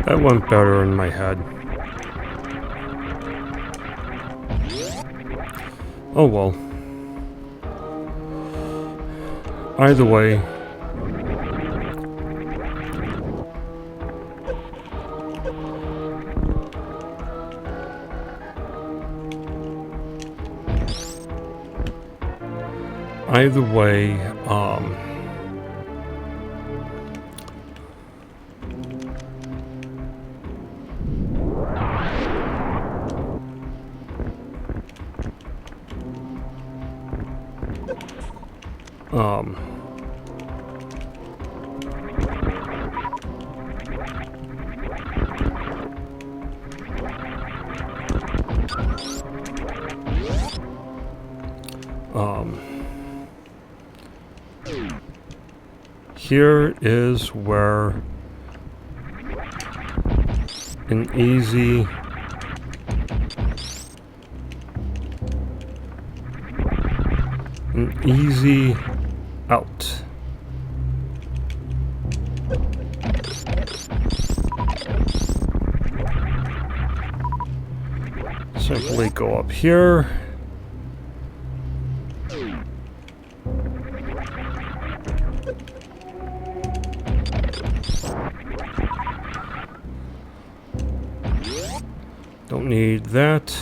That went better in my head. Oh well. Either way, here is where an easy out. Simply go up here. Don't need that.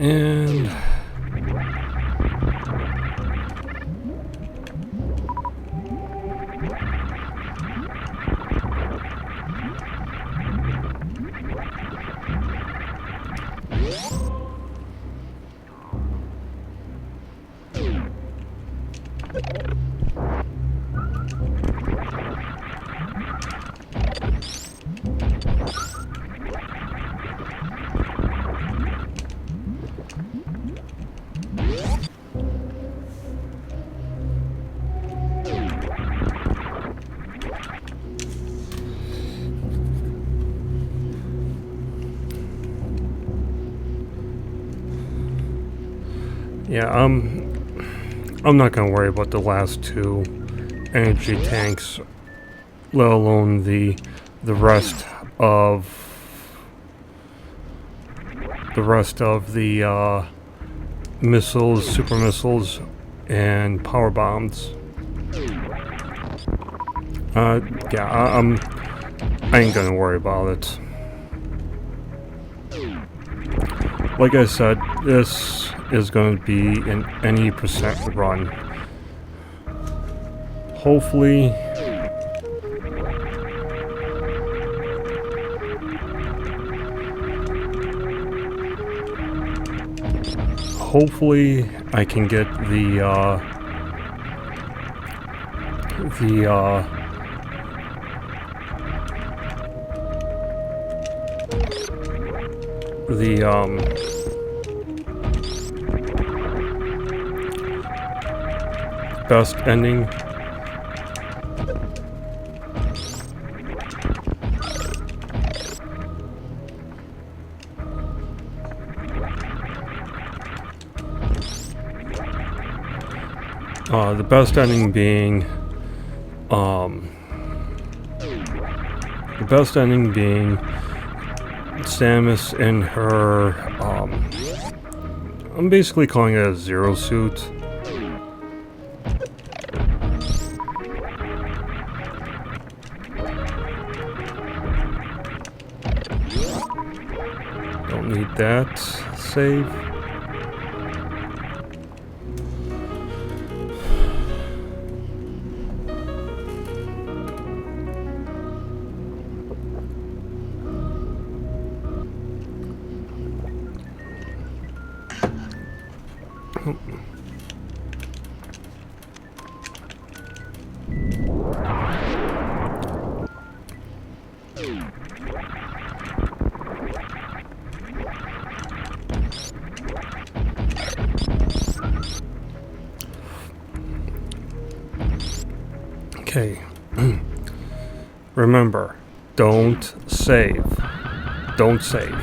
And yeah, I'm not gonna worry about the last two energy tanks, let alone the rest of the missiles, super missiles, and power bombs. Yeah, I ain't gonna worry about it. Like I said, this is going to be an any percent run. Hopefully, I can get the best ending. The best ending being Samus in her I'm basically calling it a zero suit. Don't need that save. Okay. Remember, don't save. Don't save.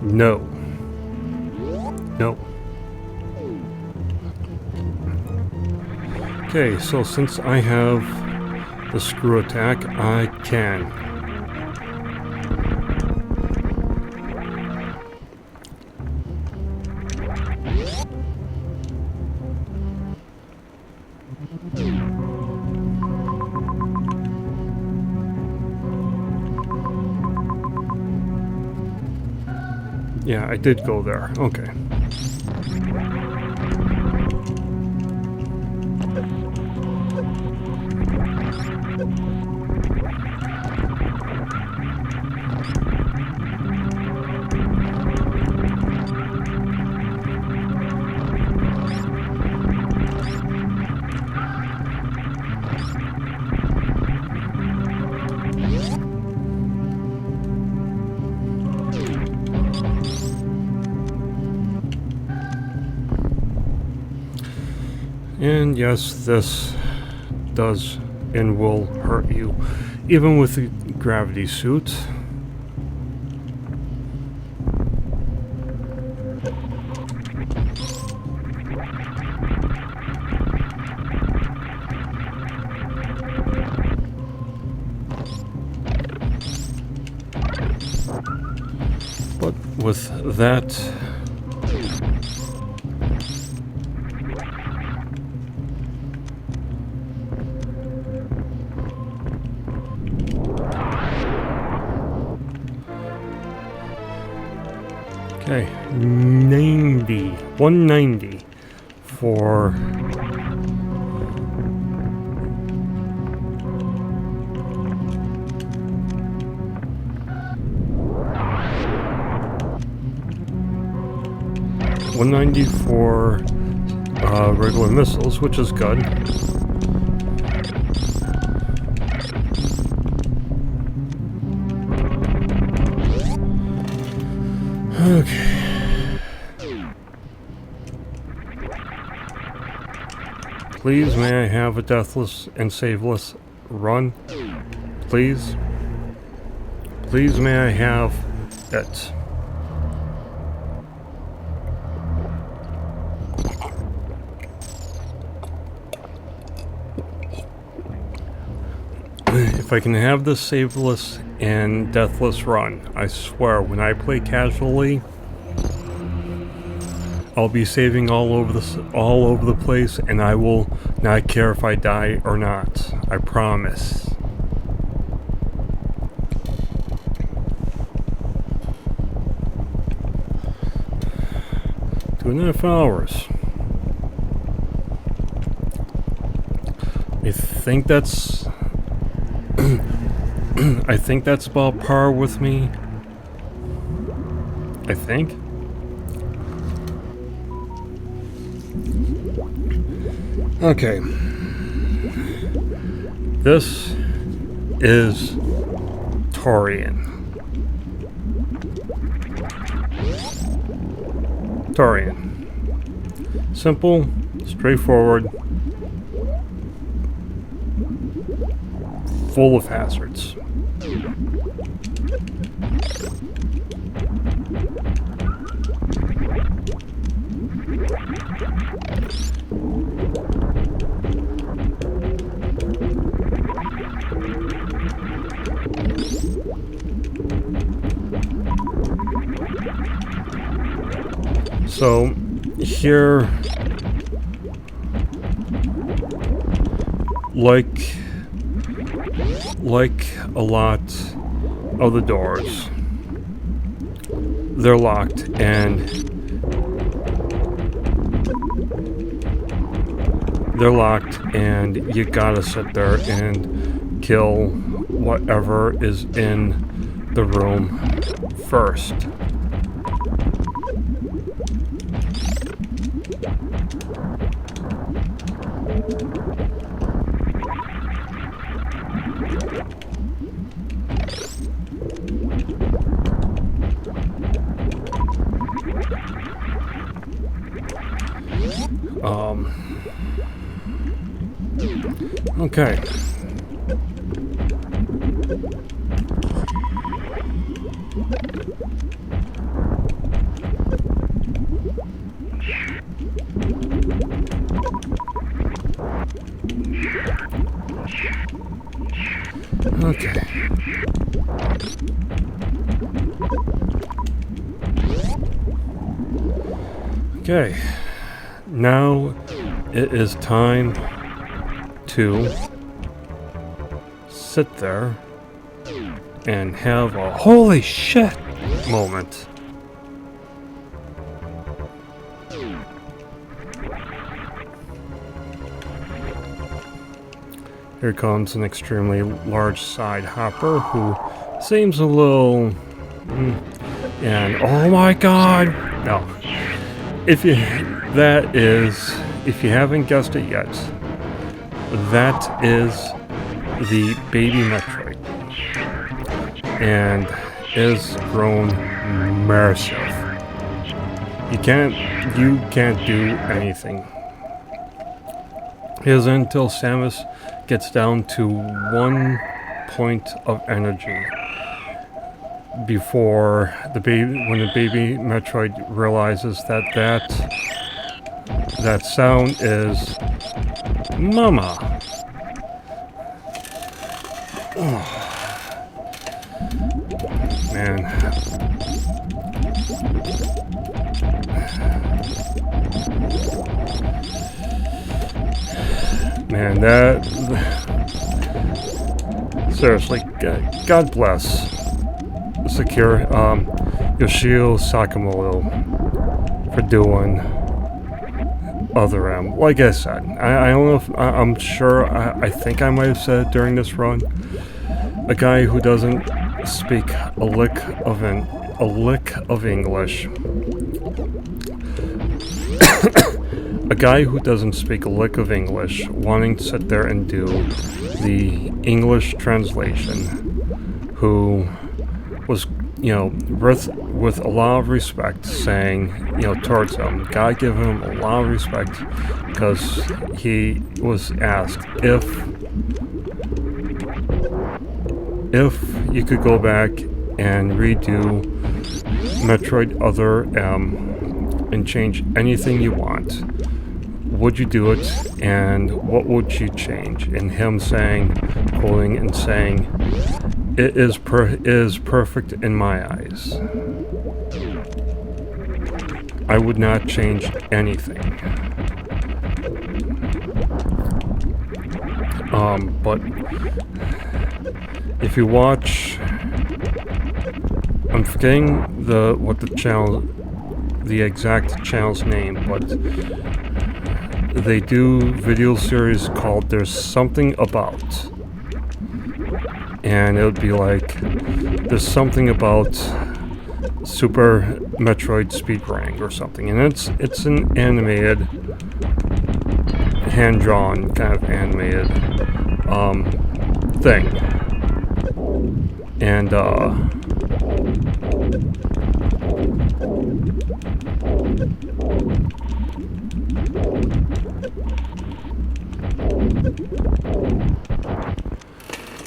No. No. Okay, so since I have the screw attack, I can. Yeah, I did go there. Okay. And yes, this does and will hurt you, even with the gravity suit. But with that, okay, 190 for regular missiles, which is good. Okay. Please, may I have a deathless and saveless run? Please? Please, may I have it? If I can have the saveless and deathless run, I swear, when I play casually, I'll be saving all over the place, and I will not care if I die or not. I promise. 2.5 hours. I think that's I think that's about par with me. I think. Okay. This is Torian. Simple, straightforward, full of hazards. So here, like a lot of the doors, they're locked, and you gotta sit there and kill whatever is in the room first. Okay. Okay. Okay. Now it is time to sit there and have a holy shit moment. Here comes an extremely large side hopper who seems a little... and oh my god! No. If you haven't guessed it yet, that is the baby Metroid. And is grown massive. You can't do anything. It isn't until Samus gets down to 1 point of energy before when the baby Metroid realizes that sound is Mama. Oh. Man. Man, that... Seriously, God bless Yoshio Sakamoto for doing Other M. Like I said, I don't know if... I'm sure, I think I might have said it during this run. A guy who doesn't speak a lick of English. A guy who doesn't speak a lick of English, wanting to sit there and do the English translation, who was, with a lot of respect, saying, towards him, gotta give him a lot of respect, because he was asked if you could go back and redo Metroid Other M and change anything you want, would you do it, and what would you change? And him quoting and saying, it is perfect in my eyes. I would not change anything. But if you watch, I'm forgetting the exact channel's name, but they do video series called There's Something About. And it would be like, there's something about Super Metroid speedrunning or something. And it's an animated, hand-drawn, kind of animated thing. And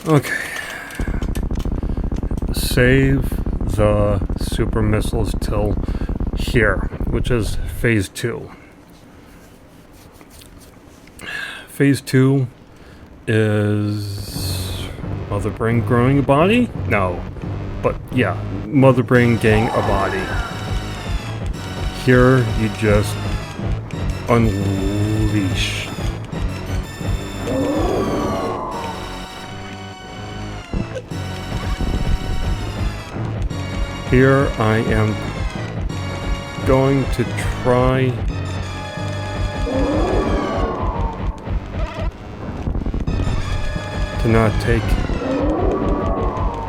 okay. Save the super missiles till here, which is phase 2. Phase 2 is Mother Brain growing a body? No. But yeah, Mother Brain getting a body. Here you just unleash. Here I am going to try to not take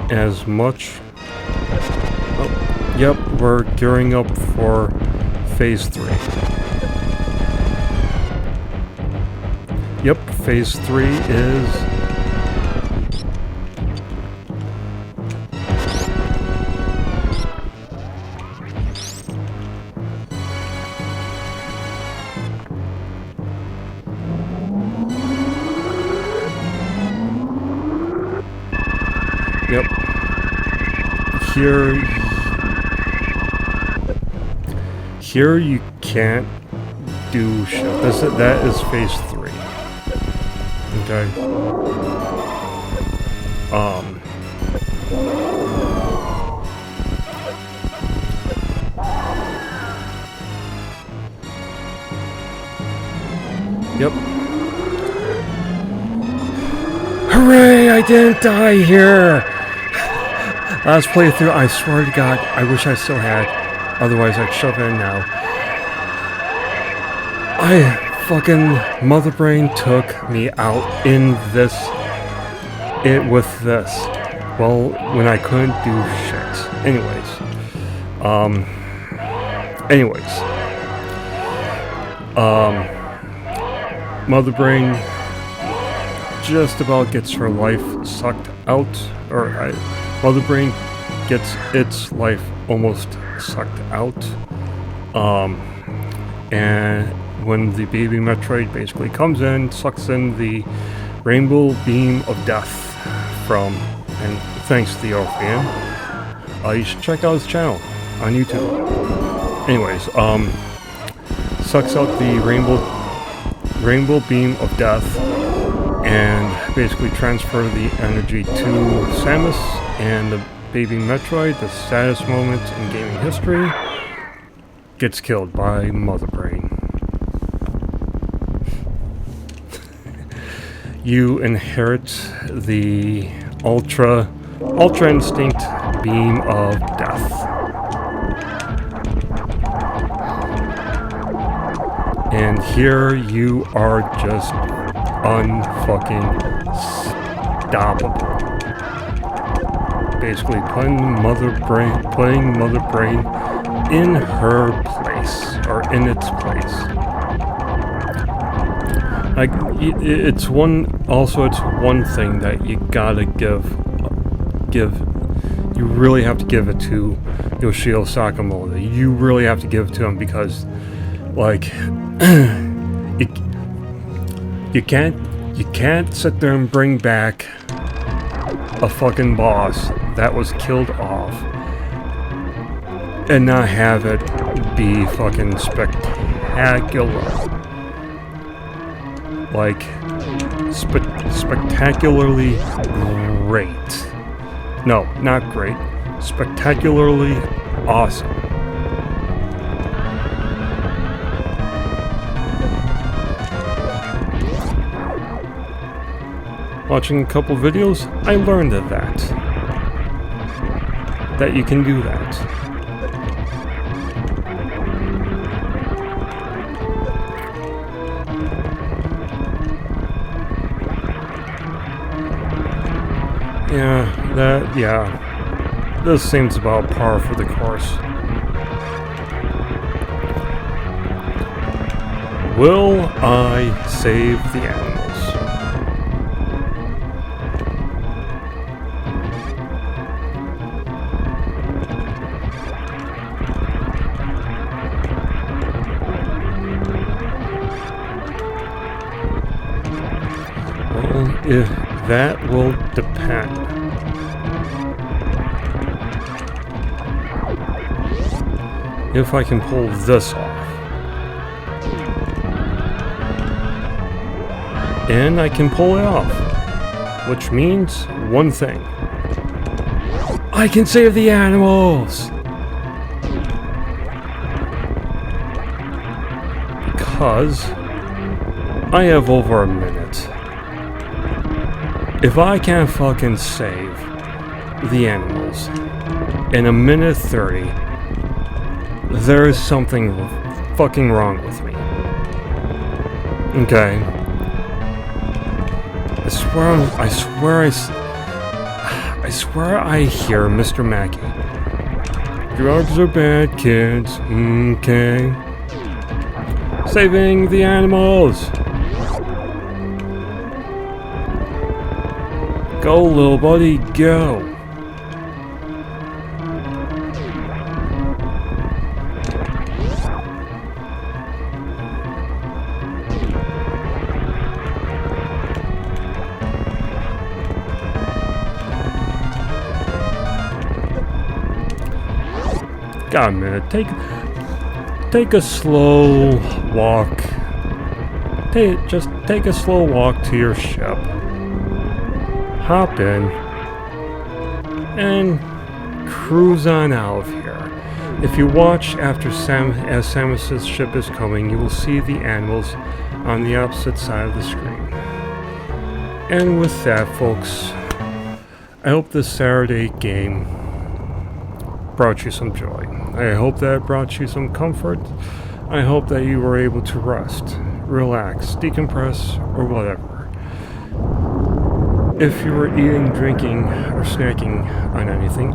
as much. Oh, yep, we're gearing up for phase 3. Yep, phase 3 is here you can't do shit. That is phase 3. Okay. Yep. Hooray! I didn't die here! Last playthrough, I swear to God, I wish I still had. Otherwise, I'd shove it in now. Mother Brain took me out with this. Well, when I couldn't do shit. Mother Brain just about gets her life sucked out, Mother Brain gets its life almost sucked out. And when the baby Metroid basically comes in, sucks in the rainbow beam of death and thanks to the fan, you should check out his channel on YouTube. Anyways, sucks out the rainbow beam of death and basically transfer the energy to Samus, and the baby Metroid, the saddest moment in gaming history, gets killed by Mother Brain. You inherit the Ultra Instinct beam of death. And here you are just unfucking stoppable. Basically putting Mother Brain in her place, or in its place. Like, it's one thing that you gotta give, you really have to give it to Yoshio Sakamoto. You really have to give it to him because, like, you can't sit there and bring back a fucking boss that was killed off and not have it be fucking spectacular. Like, spectacularly great. No, not great. Spectacularly awesome. watching a couple videos, I learned that you can do that. This seems about par for the course. Will I save the animals? Well, if that will depend. If I can pull this off. And I can pull it off. Which means one thing. I can save the animals! Because I have over a minute. If I can't fucking save the animals in a minute 30, there is something fucking wrong with me. Okay. I swear I hear Mr. Mackey. Drugs are bad, kids. Okay. Saving the animals. Go, little buddy, go. God, a minute. Take a slow walk. Just take a slow walk to your ship. Hop in and cruise on out of here. If you watch after as Samus's ship is coming, you will see the animals on the opposite side of the screen. And with that, folks, I hope this Saturday game brought you some joy. I hope that it brought you some comfort. I hope that you were able to rest, relax, decompress, or whatever. If you were eating, drinking, or snacking on anything,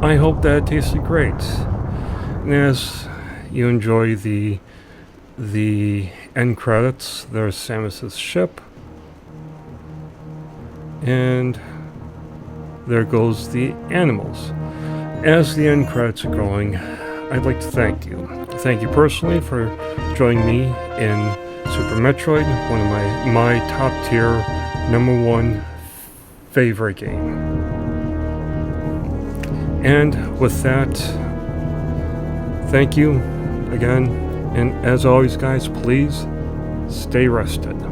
I hope that it tasted great. And as you enjoy the end credits, there's Samus's ship, and there goes the animals. As the end credits are going, I'd like to thank you. Thank you personally for joining me in Super Metroid, one of my top tier #1 favorite game. And with that, thank you again, and as always, guys, please stay rested.